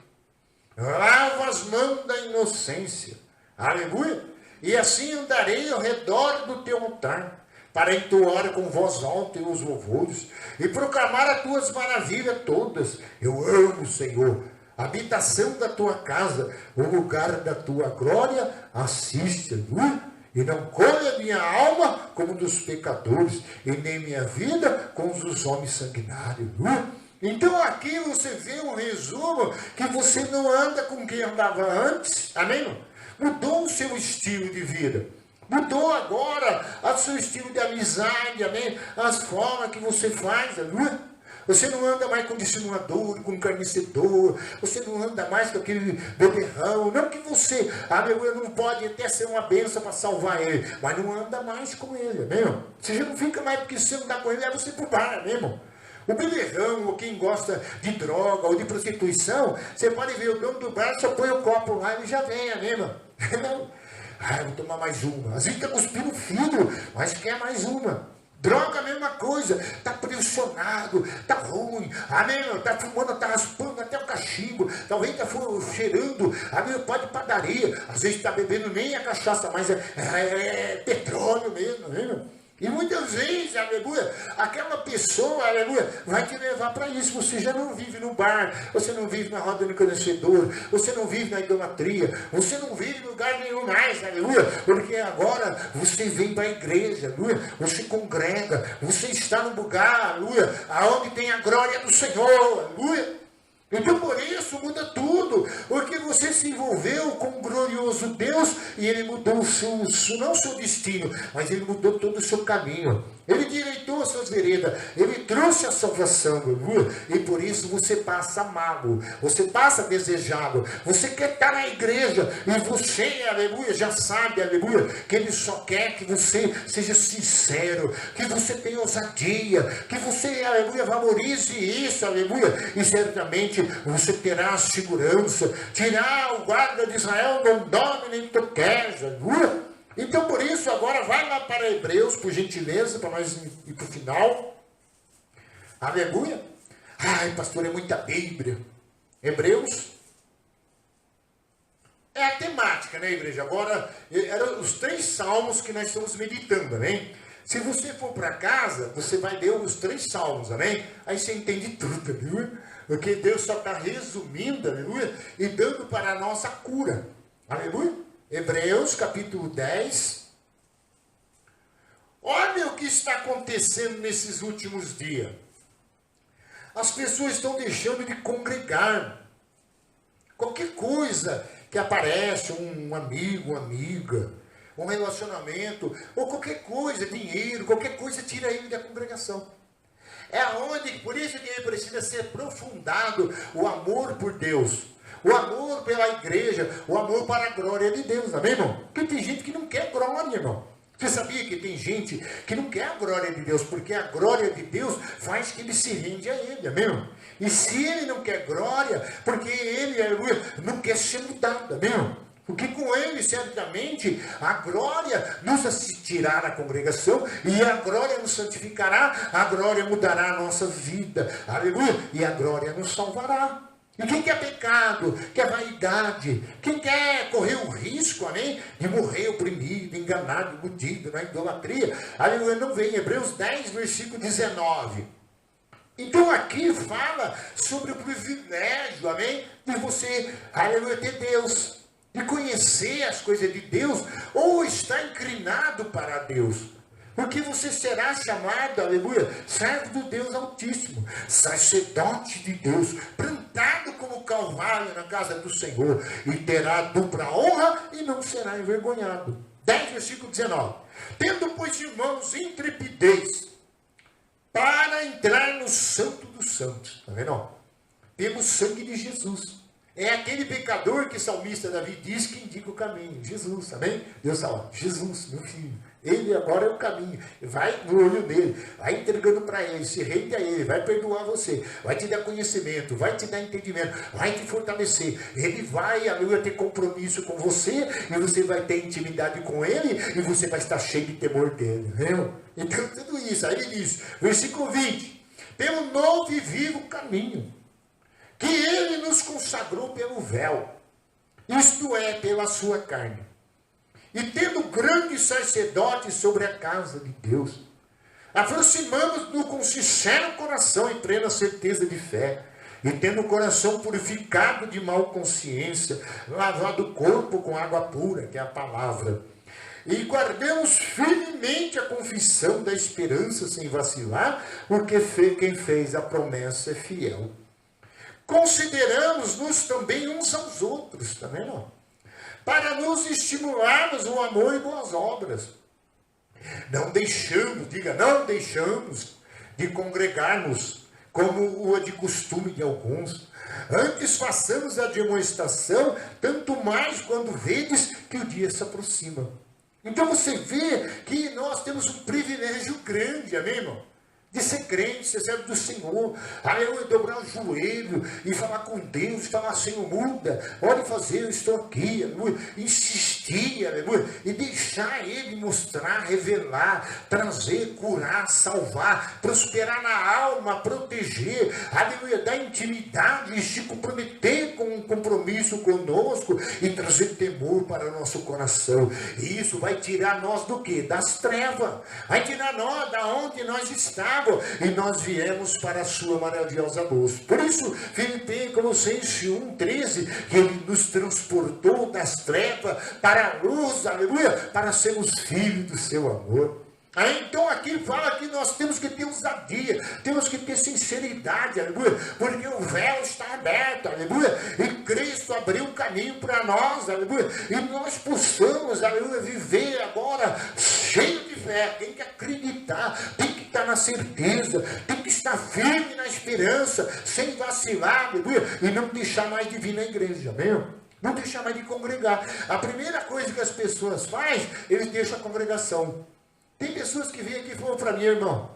A: Lavo as mãos da inocência, aleluia, e assim andarei ao redor do teu altar, para entoar com voz alta os louvores, e proclamar as tuas maravilhas todas. Eu amo, Senhor, a habitação da tua casa, o lugar da tua glória, assiste, aleluia, e não colhe minha alma como dos pecadores, e nem minha vida com os homens sanguinários, aleluia. Então aqui você vê um resumo que você não anda com quem andava antes, amém? Mudou o seu estilo de vida, mudou agora o seu estilo de amizade, amém? As formas que você faz, amém? Você não anda mais com dissimulador, com carnecedor, você não anda mais com aquele beberrão, não que você, aleluia, não pode até ser uma bênção para salvar ele, mas não anda mais com ele, amém? Você já não fica mais, porque se você não dá com ele, leva você para o bar, amém? O beberrão, ou quem gosta de droga ou de prostituição, você pode ver o dono do bar, só põe o copo lá e ele já vem, amém, mano? Vou tomar mais uma. Às vezes está cuspindo filho, mas quer mais uma. Droga, a mesma coisa, está pressionado, está ruim, amém, está fumando, está raspando até o cachimbo, talvez está cheirando, amém, pode padaria, às vezes está bebendo nem a cachaça, mas é petróleo mesmo, amém. E muitas vezes, aleluia, aquela pessoa, aleluia, vai te levar para isso. Você já não vive no bar, você não vive na roda do conhecedor, você não vive na idolatria, você não vive em lugar nenhum mais, aleluia, porque agora você vem para a igreja, aleluia, você congrega, você está no lugar, aleluia, aonde tem a glória do Senhor, aleluia. Então por isso muda tudo, porque você se envolveu com um glorioso Deus e ele mudou não o seu destino, mas ele mudou todo o seu caminho. Ele direitou as suas veredas, ele trouxe a salvação, aleluia, e por isso você passa a amá-lo, você passa a desejá-lo, você quer estar na igreja, e você, aleluia, já sabe, aleluia, que ele só quer que você seja sincero, que você tenha ousadia, que você, aleluia, valorize isso, aleluia, e certamente você terá a segurança, tirar o guarda de Israel, não dorme nem toqueja, aleluia. Então, por isso, agora vai lá para Hebreus, por gentileza, para nós ir para o final. Aleluia. Ai, pastor, é muita Bíblia. Hebreus. É a temática, né, igreja? Agora, eram os 3 salmos que nós estamos meditando, né? Se você for para casa, você vai ler os 3 salmos, amém? Aí você entende tudo, aleluia. Porque Deus só está resumindo, aleluia, e dando para a nossa cura, aleluia. Hebreus capítulo 10. Olha o que está acontecendo nesses últimos dias. As pessoas estão deixando de congregar. Qualquer coisa que aparece, um amigo, uma amiga, um relacionamento, ou qualquer coisa, dinheiro, qualquer coisa, tira ele da congregação. É onde, por isso que ele precisa ser aprofundado o amor por Deus, o amor pela igreja, o amor para a glória de Deus, amém, irmão? Porque tem gente que não quer glória, irmão. Você sabia que tem gente que não quer a glória de Deus, porque a glória de Deus faz que ele se rende a ele, amém, irmão? E se ele não quer glória, porque ele não quer ser mudado, amém, irmão? Porque com ele, certamente, a glória nos assistirá na congregação, e a glória nos santificará, a glória mudará a nossa vida, aleluia, e a glória nos salvará. E quem quer pecado, quer vaidade, quem quer correr o risco, amém, de morrer oprimido, enganado, iludido, na idolatria, aleluia, não vem. Hebreus 10, versículo 19. Então aqui fala sobre o privilégio, amém, de você, aleluia, ter Deus, de conhecer as coisas de Deus, ou estar inclinado para Deus, porque você será chamado, aleluia, servo do Deus Altíssimo, sacerdote de Deus, plantado como Calvário na casa do Senhor, e terá dupla honra e não será envergonhado. 10, versículo 19. Tendo, pois, irmãos, intrepidez para entrar no Santo dos Santos, está vendo? Pelo sangue de Jesus. É aquele pecador que o salmista Davi diz que indica o caminho. Jesus, amém? Deus fala, Jesus, meu filho, ele agora é o caminho. Vai no olho nele, vai entregando para ele, se rende a ele, vai perdoar você, vai te dar conhecimento, vai te dar entendimento, vai te fortalecer. Ele vai, aleluia, ter compromisso com você, e você vai ter intimidade com ele, e você vai estar cheio de temor dele, viu? Então tudo isso, aí ele diz, versículo 20, pelo novo e vivo caminho, que ele nos consagrou pelo véu, isto é, pela sua carne. E tendo grande sacerdote sobre a casa de Deus, aproximamos-nos com sincero coração e plena certeza de fé, e tendo o coração purificado de mal consciência, lavado o corpo com água pura, que é a palavra, e guardemos firmemente a confissão da esperança sem vacilar, porque quem fez a promessa é fiel. Consideramos-nos também uns aos outros, também não, para nos estimularmos o amor e boas obras. Não deixamos, diga, não deixamos de congregar-nos, como o de costume de alguns. Antes façamos a demonstração, tanto mais quando vedes que o dia se aproxima. Então você vê que nós temos um privilégio grande, amém, irmão? De ser crente, ser servo do Senhor, aleluia, dobrar o joelho e falar com Deus, falar, Senhor, muda, pode fazer, eu estou aqui, aleluia, insistir, aleluia, e deixar Ele mostrar, revelar, trazer, curar, salvar, prosperar na alma, proteger, aleluia, dar intimidade e se comprometer com um compromisso conosco e trazer temor para o nosso coração. E isso vai tirar nós do quê? Das trevas, vai tirar nós da onde nós estamos, e nós viemos para a sua maravilhosa luz. Por isso, Filipenses, Colossenses 1:13, que ele nos transportou das trevas para a luz, aleluia, para sermos filhos do seu amor. Aí, então aqui fala que nós temos que ter ousadia, temos que ter sinceridade, aleluia, porque o véu está aberto, aleluia, e Cristo abriu um caminho para nós, aleluia, e nós possamos, aleluia, viver agora cheio de fé. Tem que acreditar, tem que estar na certeza, tem que estar firme na esperança, sem vacilar, aleluia, e não deixar mais de vir na igreja, amém? Não deixar mais de congregar. A primeira coisa que as pessoas fazem, eles deixam a congregação. Tem pessoas que vêm aqui e falam para mim, irmão,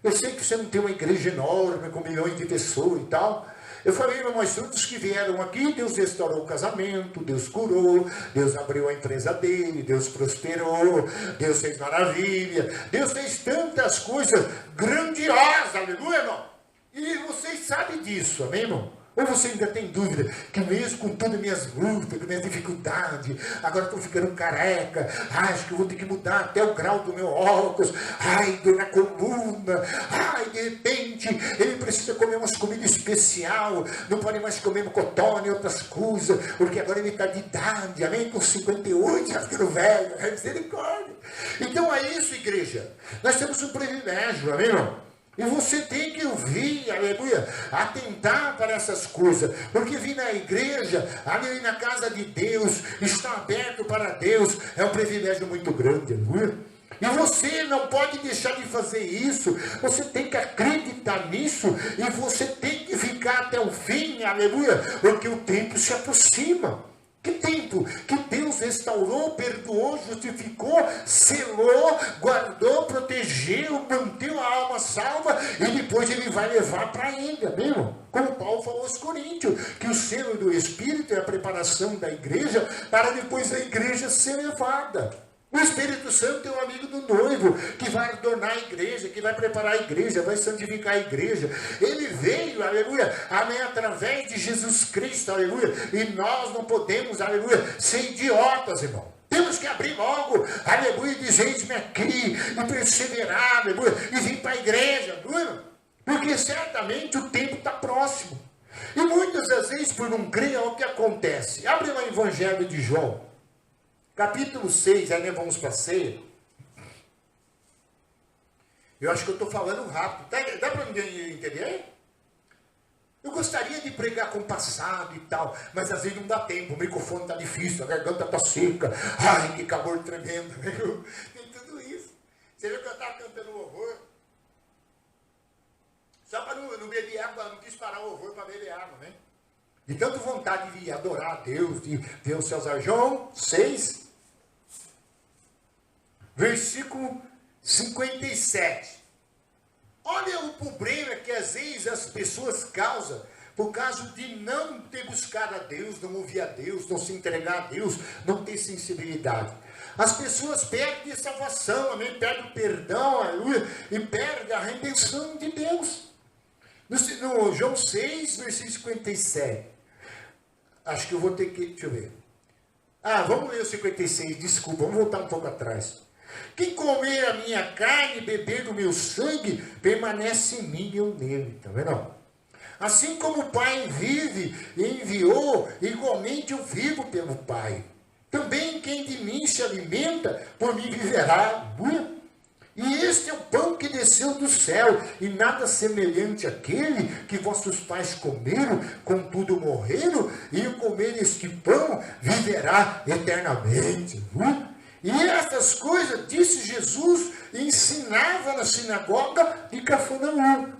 A: eu sei que você não tem uma igreja enorme, com milhões de pessoas e tal. Eu falei, irmão, mas todos que vieram aqui, Deus restaurou o casamento, Deus curou, Deus abriu a empresa dele, Deus prosperou, Deus fez maravilha, Deus fez tantas coisas grandiosas, aleluia, irmão? E vocês sabem disso, amém, irmão? Ou você ainda tem dúvida que mesmo com todas as minhas lutas, com minhas dificuldades, agora estou ficando careca, acho que eu vou ter que mudar até o grau do meu óculos, ai, dor na coluna, ai, de repente ele precisa comer umas comidas especial, não pode mais comer cotone e outras coisas, porque agora ele está de idade, amém? Com 58, já ficando velho, é misericórdia. Então é isso, igreja. Nós temos um privilégio, amém, irmão? E você tem que ouvir, aleluia, atentar para essas coisas, porque vir na igreja, ali na casa de Deus, estar aberto para Deus, é um privilégio muito grande, aleluia. E você não pode deixar de fazer isso, você tem que acreditar nisso, e você tem que ficar até o fim, aleluia, porque o tempo se aproxima. Que tempo que Deus restaurou, perdoou, justificou, selou, guardou, protegeu, manteve a alma salva e depois ele vai levar para ele, amém? Como Paulo falou aos Coríntios, que o selo do Espírito é a preparação da igreja para depois a igreja ser levada. O Espírito Santo é um amigo do noivo, que vai adornar a igreja, que vai preparar a igreja, vai santificar a igreja. Ele veio, aleluia, amém, através de Jesus Cristo, aleluia. E nós não podemos, aleluia, ser idiotas, irmão. Temos que abrir logo, aleluia, e dizer, eis-me aqui, e perseverar, aleluia, e vir para a igreja, aleluia. Porque certamente o tempo está próximo. E muitas das vezes, por não crer, olha o que acontece. Abre lá o Evangelho de João. Capítulo 6, aí nós vamos para a ceia. Eu acho que eu estou falando rápido. Dá para ninguém entender? Eu gostaria de pregar compassado e tal, mas às vezes não dá tempo. O microfone está difícil, a garganta está seca. Ai, que calor tremendo. Tem tudo isso. Você viu que eu estava cantando louvor? Só para não beber água, não quis parar o louvor para beber água, né? De tanta vontade de adorar a Deus, de ver os céus. João 6, versículo 57. Olha o problema que às vezes as pessoas causam por causa de não ter buscado a Deus, não ouvir a Deus, não se entregar a Deus, não ter sensibilidade. As pessoas perdem a salvação, amém? Perdem o perdão, aleluia, e perdem a redenção de Deus. No João 6, versículo 57. Acho que eu vou ter que, deixa eu ver. Vamos ler o 56, desculpa, vamos voltar um pouco atrás. Quem comer a minha carne e beber do meu sangue, permanece em mim e eu nele, tá vendo? Assim como o Pai vive e enviou, igualmente eu vivo pelo Pai. Também quem de mim se alimenta, por mim viverá. E este é o pão que desceu do céu, e nada semelhante àquele que vossos pais comeram, contudo morreram, e ao comer este pão, viverá eternamente. E essas coisas disse Jesus e ensinava na sinagoga de Cafarnaum.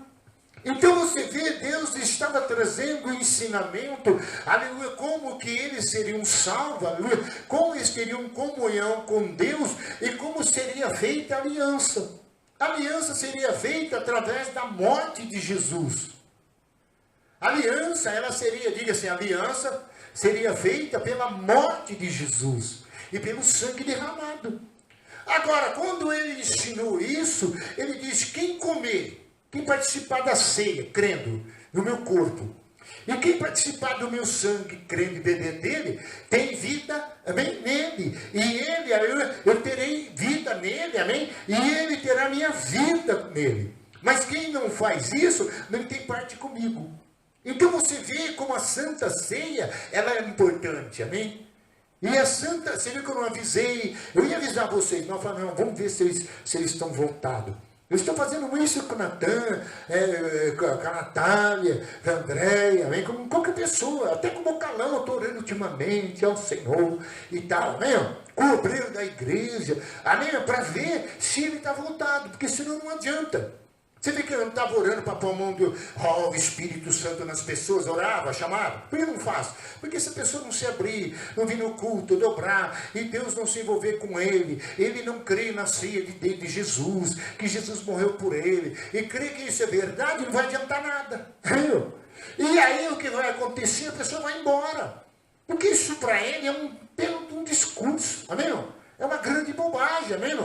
A: Então você vê, Deus estava trazendo o ensinamento, aleluia, como que eles seriam salvos, aleluia, como eles teriam comunhão com Deus e como seria feita a aliança. A aliança seria feita através da morte de Jesus. A aliança, ela seria, diga assim, a aliança seria feita pela morte de Jesus e pelo sangue derramado. Agora, quando ele ensinou isso, ele diz, quem comer, quem participar da ceia, crendo no meu corpo, e quem participar do meu sangue, crendo e beber dele, tem vida, amém, nele. E ele, eu terei vida nele, amém, e ele terá minha vida nele. Mas quem não faz isso, não tem parte comigo. Então você vê como a Santa Ceia, ela é importante, amém? E a Santa, você viu que eu não avisei, eu ia avisar vocês, não, eu falei, não, vamos ver se eles estão voltados. Eu estou fazendo isso com o Natan, com a Natália, com a Andréia, amém? Com qualquer pessoa, até com o Bocalão, eu estou orando ultimamente ao Senhor e tal, amém? Com o obreiro da igreja, amém? Para ver se ele está voltado, porque senão não adianta. Você vê que eu não estava orando para pôr a mão do Espírito Santo nas pessoas, orava, chamava? Por que não faço? Porque se a pessoa não se abrir, não vir no culto, dobrar, e Deus não se envolver com ele não crê na ceia de Jesus, que Jesus morreu por ele, e crê que isso é verdade, não vai adiantar nada. E aí o que vai acontecer? A pessoa vai embora. Porque isso para ele é um discurso, amém? É uma grande bobagem, amém?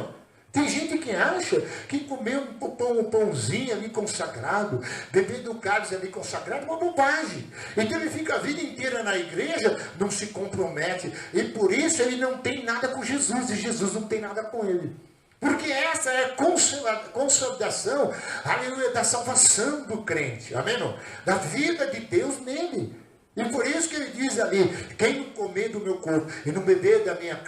A: Tem gente que acha que comer um pãozinho ali consagrado, beber do cálice ali consagrado, é uma bobagem. Então ele fica a vida inteira na igreja, não se compromete, e por isso ele não tem nada com Jesus, e Jesus não tem nada com ele. Porque essa é a consolidação, aleluia, da salvação do crente, amém? Não? Da vida de Deus nele. E por isso que ele diz ali, quem não comer do meu corpo e não beber da minha,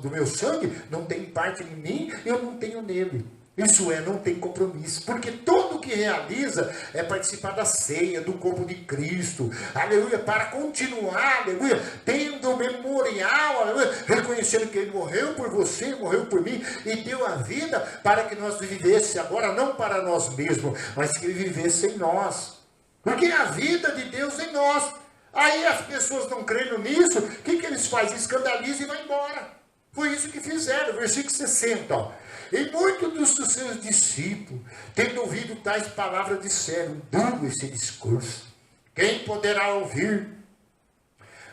A: do meu sangue, não tem parte em mim, eu não tenho nele. Isso é, não tem compromisso. Porque todo que realiza é participar da ceia, do corpo de Cristo. Aleluia, para continuar, aleluia, tendo memorial, aleluia, reconhecendo que ele morreu por você, morreu por mim, e deu a vida para que nós vivêssemos agora, não para nós mesmos, mas que ele vivesse em nós. Porque é a vida de Deus em nós. Aí as pessoas não crendo nisso, o que eles fazem? Escandalizam e vão embora. Foi isso que fizeram, versículo 60. Ó. E muitos dos seus discípulos, tendo ouvido tais palavras, disseram, duro esse discurso, quem poderá ouvir?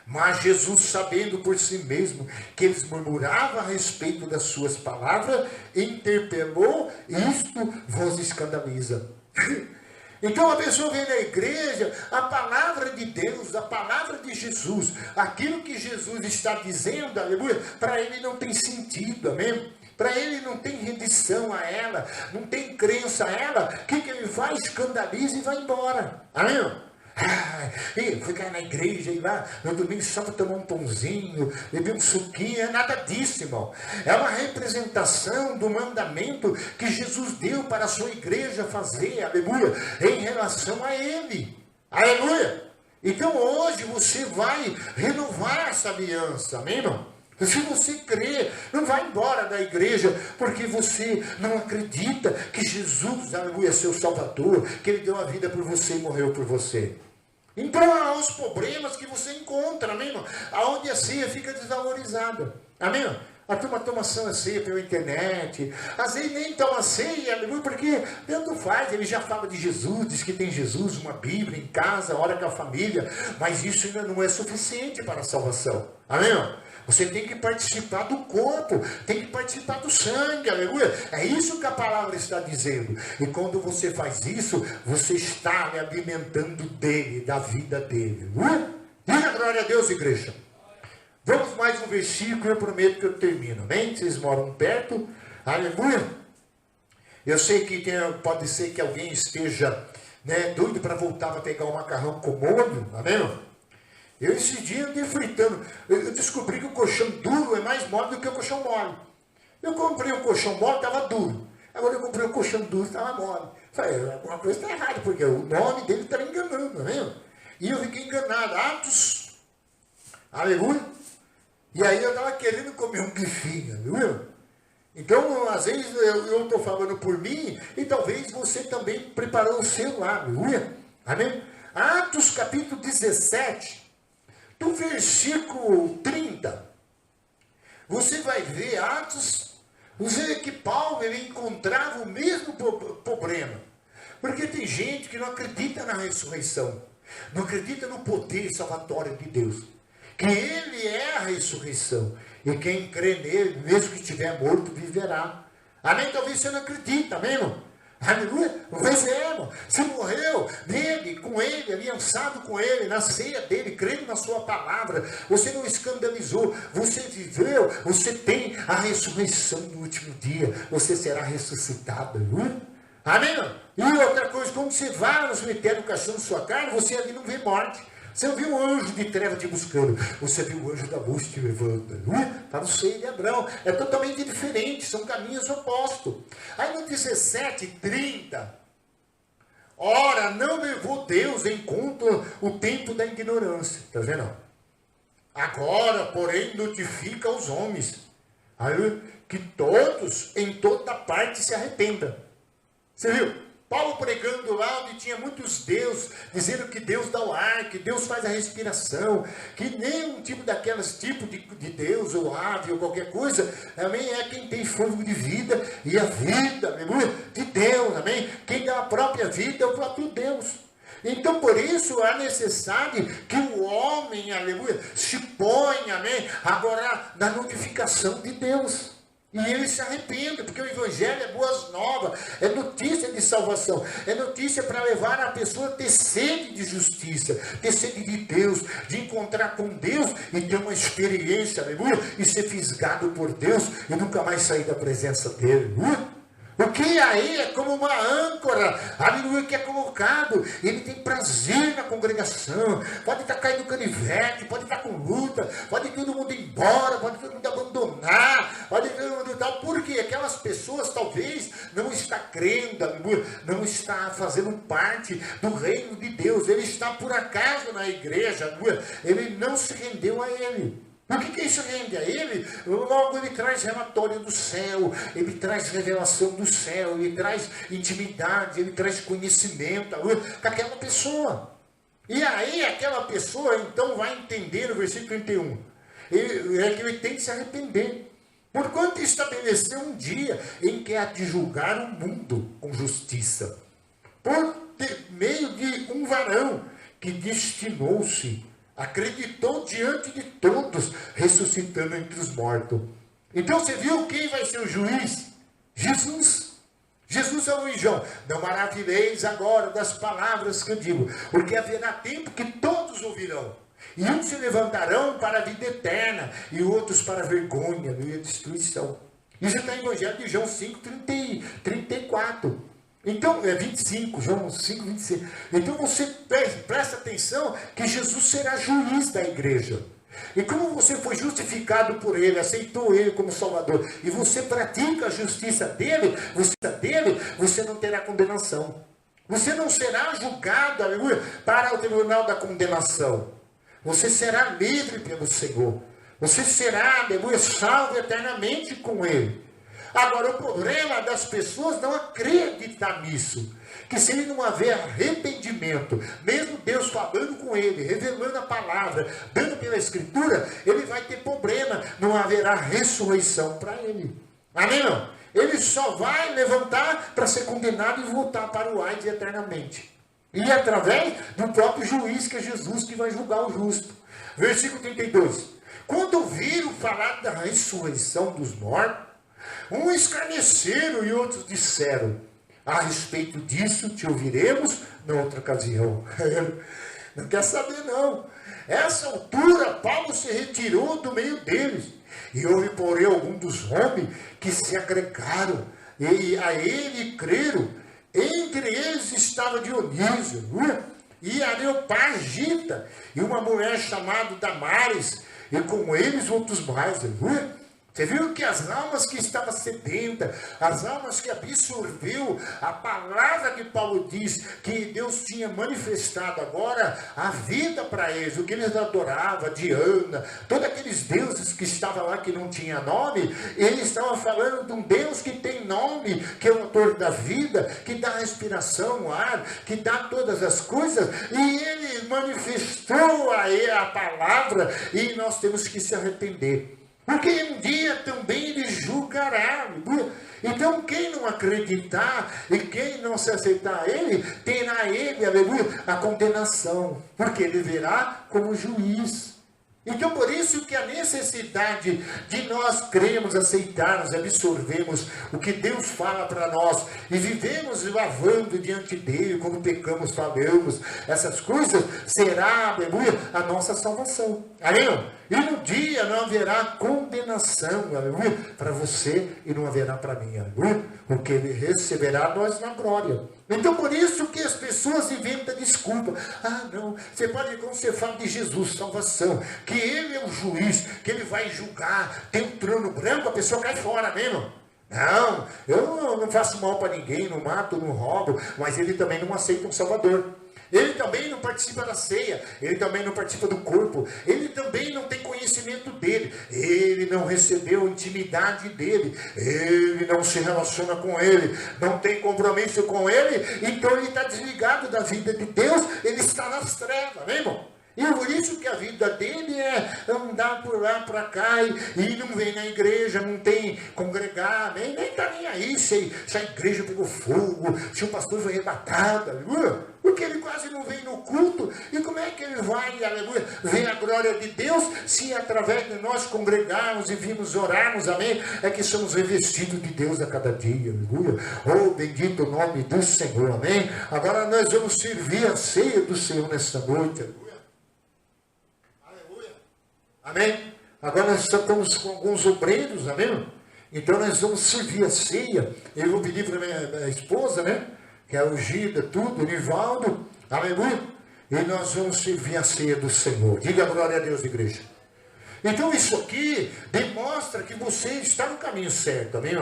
A: Mas Jesus, sabendo por si mesmo que eles murmuravam a respeito das suas palavras, interpelou, isto vos escandaliza. Então a pessoa vem na igreja, a palavra de Deus, a palavra de Jesus, aquilo que Jesus está dizendo, aleluia, para ele não tem sentido, amém? Para ele não tem rendição a ela, não tem crença a ela, o que ele faz? Escandaliza e vai embora, amém? E ficar na igreja e lá no domingo só para tomar um pãozinho, beber um suquinho, é nada disso, irmão. É uma representação do mandamento que Jesus deu para a sua igreja fazer, aleluia, em relação a ele, aleluia. Então hoje você vai renovar essa aliança, amém, irmão? Se você crê, não vai embora da igreja, porque você não acredita que Jesus, aleluia, é seu Salvador, que Ele deu a vida por você e morreu por você. Então há os problemas que você encontra, amém, irmão? Aonde a ceia fica desvalorizada, amém, irmão? A turma toma a ceia pela internet, às vezes nem toma ceia, aleluia, porque tanto faz, ele já fala de Jesus, diz que tem Jesus, uma Bíblia em casa, ora com a família, mas isso ainda não é suficiente para a salvação, amém, irmão? Você tem que participar do corpo, tem que participar do sangue, aleluia. É isso que a palavra está dizendo. E quando você faz isso, você está me alimentando dele, da vida dele. Diga glória a Deus, igreja. Vamos mais um versículo, eu prometo que eu termino, amém? Vocês moram perto, aleluia. Eu sei que pode ser que alguém esteja doido para voltar para pegar o macarrão com molho, amém? Eu esse dia andei fritando, eu descobri que o colchão duro é mais mole do que o colchão mole. Eu comprei o colchão mole, estava duro. Agora eu comprei o colchão duro, estava mole. Falei, alguma coisa está errada, porque o nome dele está enganando, não é? E eu fiquei enganado. Atos, aleluia. E aí eu estava querendo comer um bifinho, aleluia. Então, às vezes eu estou falando por mim, e talvez você também preparou o seu lá, aleluia. Amém? Atos capítulo 17. Do versículo 30, você vai ver Atos, você vê que Paulo ele encontrava o mesmo problema. Porque tem gente que não acredita na ressurreição, não acredita no poder salvatório de Deus, que ele é a ressurreição, e quem crê nele, mesmo que estiver morto, viverá. Amém? Talvez você não acredita, amém, irmão? Aleluia, mas é, irmão, você morreu nele, com ele, aliançado com ele, na ceia dele, crendo na sua palavra, você não escandalizou, você viveu, você tem a ressurreição no último dia, você será ressuscitado, aleluia, amém, irmão? E outra coisa, quando você vai no cemitério caçando sua carne, você ali não vê morte. Você não viu o anjo de treva te buscando, você viu o anjo da luz te levando, para o seio de Abraão. É totalmente diferente, são caminhos opostos. Aí no 17:30, ora, não levou Deus em conta o tempo da ignorância, está vendo? Agora, porém, notifica aos homens, que todos, em toda parte, se arrependam. Você viu? Paulo pregando lá onde tinha muitos deuses, dizendo que Deus dá o ar, que Deus faz a respiração, que nenhum tipo daquelas tipo de Deus, ou ave, ou qualquer coisa, amém, é quem tem fogo de vida, e a vida, aleluia, de Deus, amém, quem dá a própria vida é o próprio Deus. Então, por isso, é necessário que o homem, aleluia, se ponha, amém, agora na notificação de Deus. E ele se arrepende, porque o Evangelho é boas novas, é notícia de salvação, é notícia para levar a pessoa a ter sede de justiça, ter sede de Deus, de encontrar com Deus e ter uma experiência, aleluia, e ser fisgado por Deus e nunca mais sair da presença dele, aleluia. O que aí é como uma âncora, aleluia, que é colocado. Ele tem prazer na congregação. Pode estar caindo canivete, pode estar com luta, pode todo mundo ir embora, pode todo mundo abandonar, pode todo mundo tal. Porque aquelas pessoas talvez não está crendo, aleluia, não está fazendo parte do reino de Deus. Ele está por acaso na igreja, aleluia. Ele não se rendeu a ele. O que isso rende a ele? Logo ele traz relatório do céu, ele traz revelação do céu, ele traz intimidade, ele traz conhecimento com aquela pessoa. E aí aquela pessoa então vai entender no versículo 31, é que ele tem que se arrepender. Porquanto estabeleceu um dia em que há de julgar o mundo com justiça, por meio de um varão que destinou-se, acreditou diante de todos, ressuscitando entre os mortos. Então você viu quem vai ser o juiz? Jesus. Jesus falou em João: não maravilheis agora das palavras que eu digo, porque haverá tempo que todos ouvirão. E uns se levantarão para a vida eterna, e outros para a vergonha e a destruição. Isso está em Evangelho de João 5, 34. Então, 25, João 5, 26. Então você presta atenção que Jesus será juiz da igreja. E como você foi justificado por ele, aceitou ele como Salvador, e você pratica a justiça dele, você não terá condenação. Você não será julgado, aleluia, para o tribunal da condenação. Você será livre pelo Senhor. Você será, aleluia, salvo eternamente com ele. Agora, o problema das pessoas não acreditar nisso. Que se ele não haver arrependimento, mesmo Deus falando com ele, revelando a palavra, dando pela Escritura, ele vai ter problema, não haverá ressurreição para ele. Amém? Não? Ele só vai levantar para ser condenado e voltar para o Hades eternamente. E através do próprio juiz, que é Jesus, que vai julgar o justo. Versículo 32. Quando ouviram falar da ressurreição dos mortos, uns escarneceram e outros disseram: a respeito disso te ouviremos na outra ocasião. Não quer saber não. Essa altura Paulo se retirou do meio deles. E houve, porém, algum dos homens que se agregaram e a ele creram. Entre eles estava Dionísio e Areopagita e uma mulher chamada Damares, e com eles outros mais. Você viu que as almas que estavam sedentas, as almas que absorveu a palavra que Paulo diz, que Deus tinha manifestado agora, a vida para eles, o que eles adoravam, Diana, todos aqueles deuses que estavam lá que não tinha nome, eles estavam falando de um Deus que tem nome, que é o autor da vida, que dá respiração, ar, que dá todas as coisas, e ele manifestou a palavra, e nós temos que se arrepender. Porque um dia também ele julgará. Então quem não acreditar e quem não se aceitar a ele, terá ele, aleluia, a condenação. Porque ele verá como juiz. Então por isso que a necessidade de nós cremos, aceitarmos, absorvermos o que Deus fala para nós e vivemos lavando diante dele, quando pecamos, falamos, essas coisas, será, aleluia, a nossa salvação. Amém? E no dia não haverá condenação, aleluia, para você e não haverá para mim, aleluia, porque ele receberá nós na glória. Então por isso que as pessoas inventam desculpa. Ah não, você pode, quando você fala de Jesus, salvação, que ele é o juiz, que ele vai julgar, tem um trono branco, a pessoa cai fora mesmo. Não, eu não faço mal para ninguém, não mato, não roubo, mas ele também não aceita um Salvador. Ele também não participa da ceia, ele também não participa do corpo, ele também não tem conhecimento dele, ele não recebeu intimidade dele, ele não se relaciona com ele, não tem compromisso com ele, então ele está desligado da vida de Deus, ele está nas trevas, né, irmão? E por isso que a vida dele é andar por lá, para cá, e não vem na igreja, não tem congregar, nem está nem aí se a igreja pegou fogo, se o pastor foi arrebatado, aleluia. Porque ele quase não vem no culto. E como é que ele vai, aleluia, ver a glória de Deus, se através de nós congregarmos e virmos orarmos, amém, é que somos revestidos de Deus a cada dia, aleluia. Oh, bendito o nome do Senhor, amém. Agora nós vamos servir a ceia do Senhor nesta noite, aleluia. Amém? Agora nós estamos com alguns obreiros, amém? Então nós vamos servir a ceia. Eu vou pedir para minha esposa, né? Que é o Gida, tudo, o Nivaldo, aleluia. E nós vamos servir a ceia do Senhor. Diga glória a Deus, igreja. Então isso aqui demonstra que você está no caminho certo, amém?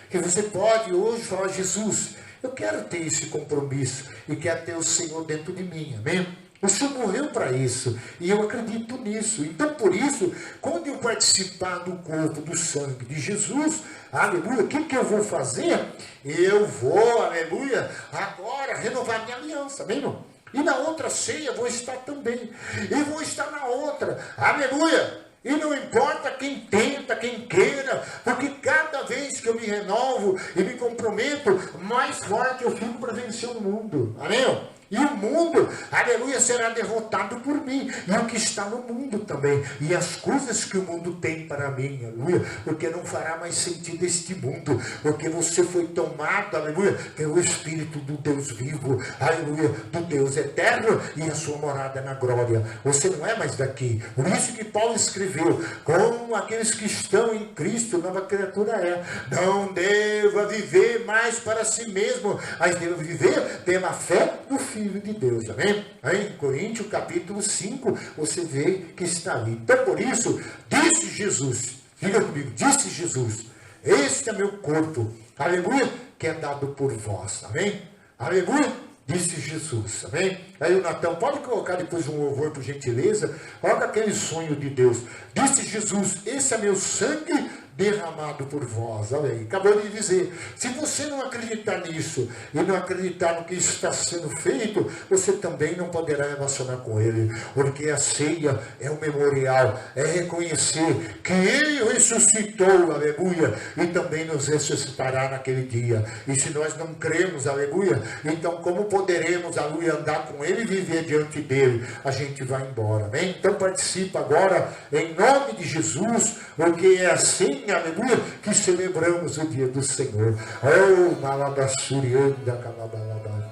A: Que você pode hoje falar, Jesus, eu quero ter esse compromisso e quero ter o Senhor dentro de mim, amém? O Senhor morreu para isso, e eu acredito nisso. Então, por isso, quando eu participar do corpo, do sangue de Jesus, aleluia, o que eu vou fazer? Eu vou, aleluia, agora renovar minha aliança, amém, irmão? E na outra ceia eu vou estar também, e vou estar na outra, aleluia. E não importa quem tenta, quem queira, porque cada vez que eu me renovo e me comprometo, mais forte eu fico para vencer o mundo, amém? E o mundo, aleluia, será derrotado por mim. E o que está no mundo também. E as coisas que o mundo tem para mim, aleluia. Porque não fará mais sentido este mundo. Porque você foi tomado, aleluia, pelo Espírito do Deus vivo, aleluia, do Deus eterno. E a sua morada na glória. Você não é mais daqui. Por isso que Paulo escreveu, como aqueles que estão em Cristo, nova criatura é. Não deva viver mais para si mesmo, mas deva viver pela fé no Filho de Deus, amém? Aí, em Coríntios capítulo 5, você vê que está ali. Então, por isso, disse Jesus, diga comigo, disse Jesus, este é meu corpo, aleluia, que é dado por vós, amém? Aleluia, disse Jesus, amém? Aí o Natão, pode colocar depois um louvor, por gentileza? Olha aquele sonho de Deus. Disse Jesus, esse é meu sangue derramado por vós, olha aí, acabou de dizer. Se você não acreditar nisso e não acreditar no que está sendo feito, você também não poderá relacionar com ele, porque a ceia é um memorial, é reconhecer que ele ressuscitou, aleluia, e também nos ressuscitará naquele dia. E se nós não cremos, aleluia, então como poderemos, aleluia, andar com ele e viver diante dele? A gente vai embora, amém? Então participa agora em nome de Jesus, porque é assim, aleluia, que celebramos o dia do Senhor. Oh, malabassurianda calabalaba,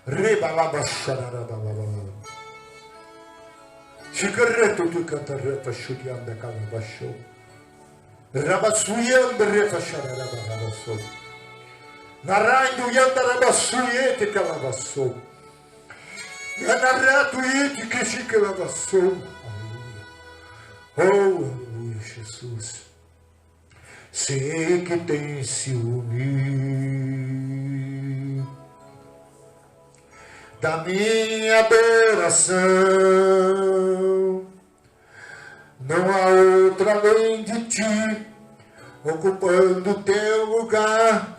A: rebalabachararabalaba, chicarreto tu cantarepa churianda calabachou, rabassuyanda refachararabalabasou, naraindo yanda rabassuyete calabassou, ganarato ite que chicalabassou. Oh, aleluia, Jesus. Sei que tem ciúme da minha adoração. Não há outra além de ti, ocupando teu lugar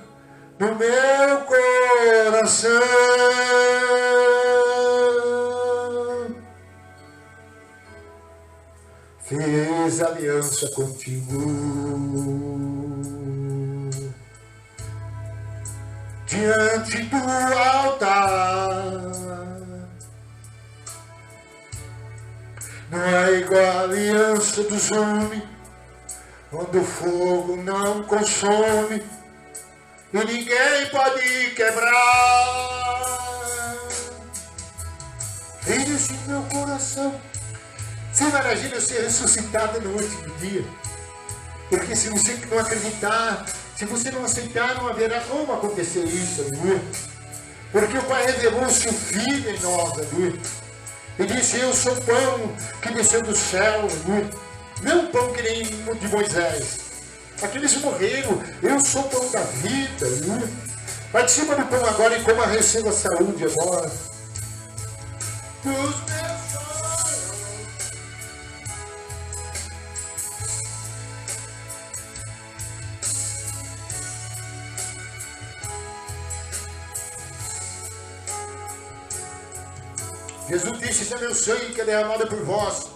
A: no meu coração. Fiz aliança contigo diante do altar. Não é igual a aliança dos homens, onde o fogo não consome e ninguém pode quebrar. Fiz em meu coração. Você imagina ser ressuscitado no último dia? Porque se você não acreditar, se você não aceitar, não haverá como acontecer isso, aleluia. Porque o Pai revelou o seu Filho em nós, aleluia. E disse, eu sou o pão que desceu do céu, aleluia. Não pão que nem de Moisés. Aqueles morreram, eu sou o pão da vida, aleluia. Participa do pão agora e coma, receba saúde agora. Os meus Jesus disse: esse é meu sangue que é derramado por vós.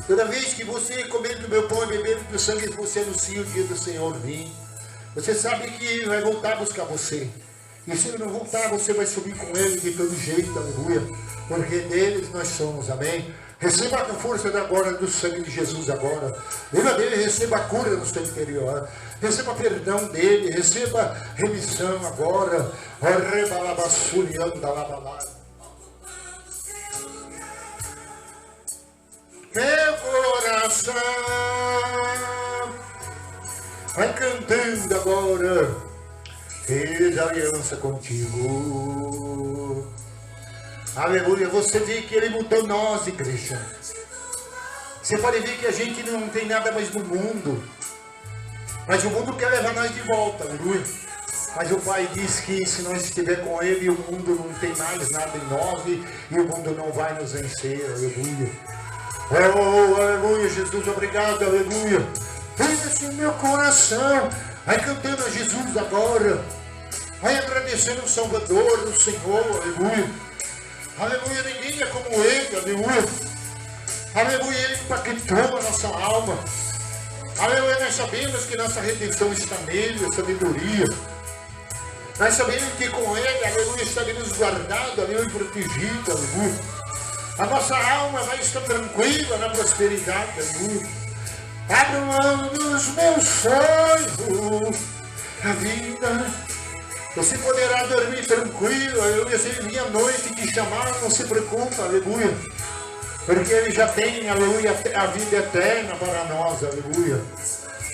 A: Toda vez que você comer do meu pão e beber do meu sangue, você anuncia o dia do Senhor vir. Você sabe que Ele vai voltar a buscar você. E se Ele não voltar, você vai subir com Ele de todo jeito, aleluia. Porque deles nós somos, amém? Receba a força agora do sangue de Jesus agora. Viva dele, receba a cura no seu interior. Receba perdão dele, receba remissão agora. Meu coração vai cantando agora, fiz aliança contigo. Aleluia. Você vê que Ele mudou nós, igreja. Você pode ver que a gente não tem nada mais no mundo, mas o mundo quer levar nós de volta, aleluia. Mas o Pai diz que se nós estiver com Ele, o mundo não tem mais nada em nós e o mundo não vai nos vencer, aleluia. Oh, aleluia, Jesus, obrigado, aleluia. Venha-se o meu coração. Vai cantando a Jesus agora. Vai agradecendo o Salvador, o Senhor, aleluia. Aleluia, ninguém é como Ele, aleluia. Aleluia, Ele impactou a nossa alma. Aleluia, nós sabemos que nossa redenção está nele, a sabedoria. Nós sabemos que com Ele, aleluia, estaremos guardados, aleluia, protegidos, aleluia. A nossa alma vai estar tranquila na prosperidade, aleluia. Abra mão dos meus sonhos, a vida. Você poderá dormir tranquilo, aleluia. Se Ele vir à noite te chamar, não se preocupe, aleluia. Porque Ele já tem, aleluia, a vida eterna para nós, aleluia.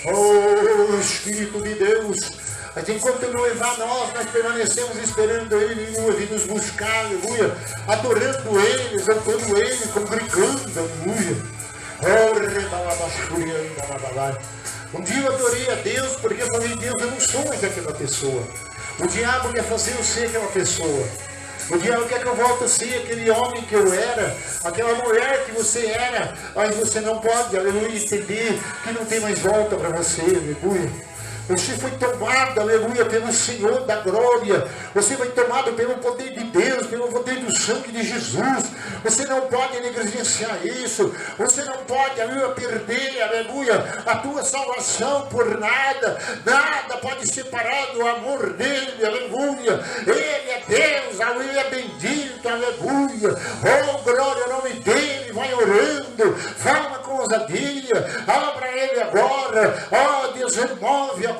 A: Oh, Espírito de Deus. Mas enquanto não levar nós permanecemos esperando Ele vir nos buscar, aleluia. Adorando Ele, exaltando Ele, congregando, aleluia. Um dia eu adorei a Deus porque eu falei: Deus, eu não sou mais aquela pessoa. O diabo quer fazer eu ser aquela pessoa. O diabo quer que eu volte a ser aquele homem que eu era, aquela mulher que você era, mas você não pode, aleluia, entender que não tem mais volta para você, aleluia. Você foi tomado, aleluia, pelo Senhor da glória. Você foi tomado pelo poder de Deus, pelo poder do sangue de Jesus. Você não pode negligenciar isso. Você não pode, aleluia, perder, aleluia, a tua salvação por nada. Nada pode separar do amor dele, aleluia. Ele é Deus, aleluia, bendito, aleluia. Oh, glória ao nome dele. Vai orando, fala com ousadia. Fala para ele agora. Oh, Deus, remove agora.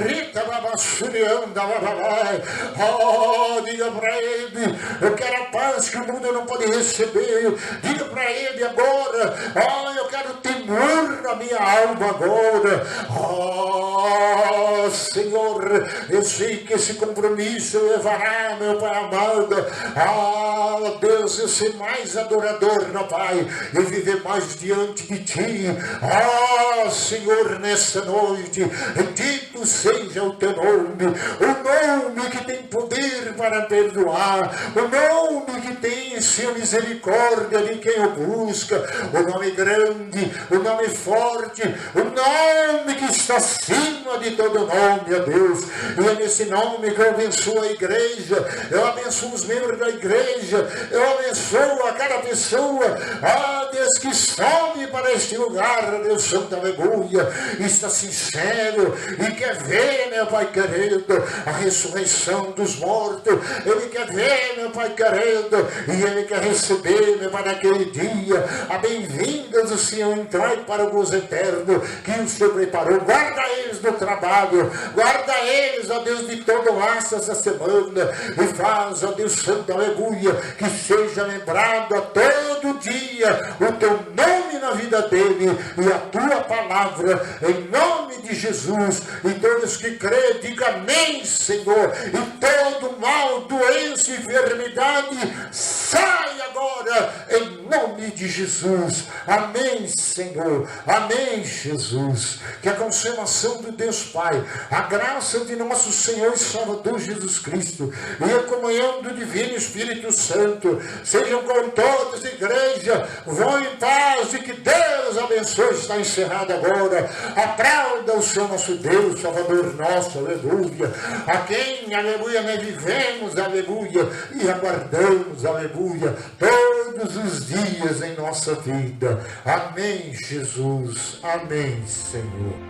A: Rita babassurianda babai. Oh, diga para ele: eu quero a paz que o mundo não pode receber. Diga para ele agora: oh, eu quero temor na minha alma agora. Oh, Senhor, eu sei que esse compromisso levará, meu Pai amado. Oh, Deus, eu ser mais adorador, meu Pai, e viver mais diante de Ti. Oh, Senhor, nessa noite, dito seja o Teu nome, o nome que tem poder para perdoar, o nome que tem, Senhor, misericórdia de quem o busca, o nome grande, o nome forte, o nome que está acima de todo nome, ó Deus. E é nesse nome que eu abençoo a igreja, eu abençoo os membros da igreja, eu abençoo a cada pessoa, Deus, que sobe para este lugar, Deus Santo, aleluia, está sincero e quer ver, meu Pai querido, a ressurreição dos mortos. Ele quer ver, meu Pai querido, e Ele quer receber, meu Pai, naquele dia a bem-vinda do Senhor, entrar para o gozo eterno que o Senhor preparou. Guarda eles do trabalho, guarda eles, ó Deus, de todo laço essa semana, e faz, ó Deus Santo, aleluia, que seja lembrado a todo dia o Teu nome na vida dele e a Tua palavra, em nome de Jesus. E todos que crêem, digam amém, Senhor. E todo mal, doença, enfermidade, sai agora em nome de Jesus. Amém, Senhor. Amém, Jesus. Que a consolação do Deus Pai, a graça de nosso Senhor e Salvador Jesus Cristo e a comunhão do Divino Espírito Santo sejam com todos, igreja. Vão em paz e que Deus abençoe. Está encerrado agora. Aplauda o Senhor nosso Deus, Salvador nosso, aleluia. A quem, aleluia, nós vivemos, aleluia, e aguardamos, aleluia, todos os dias em nossa vida. Amém, Jesus. Amém, Senhor.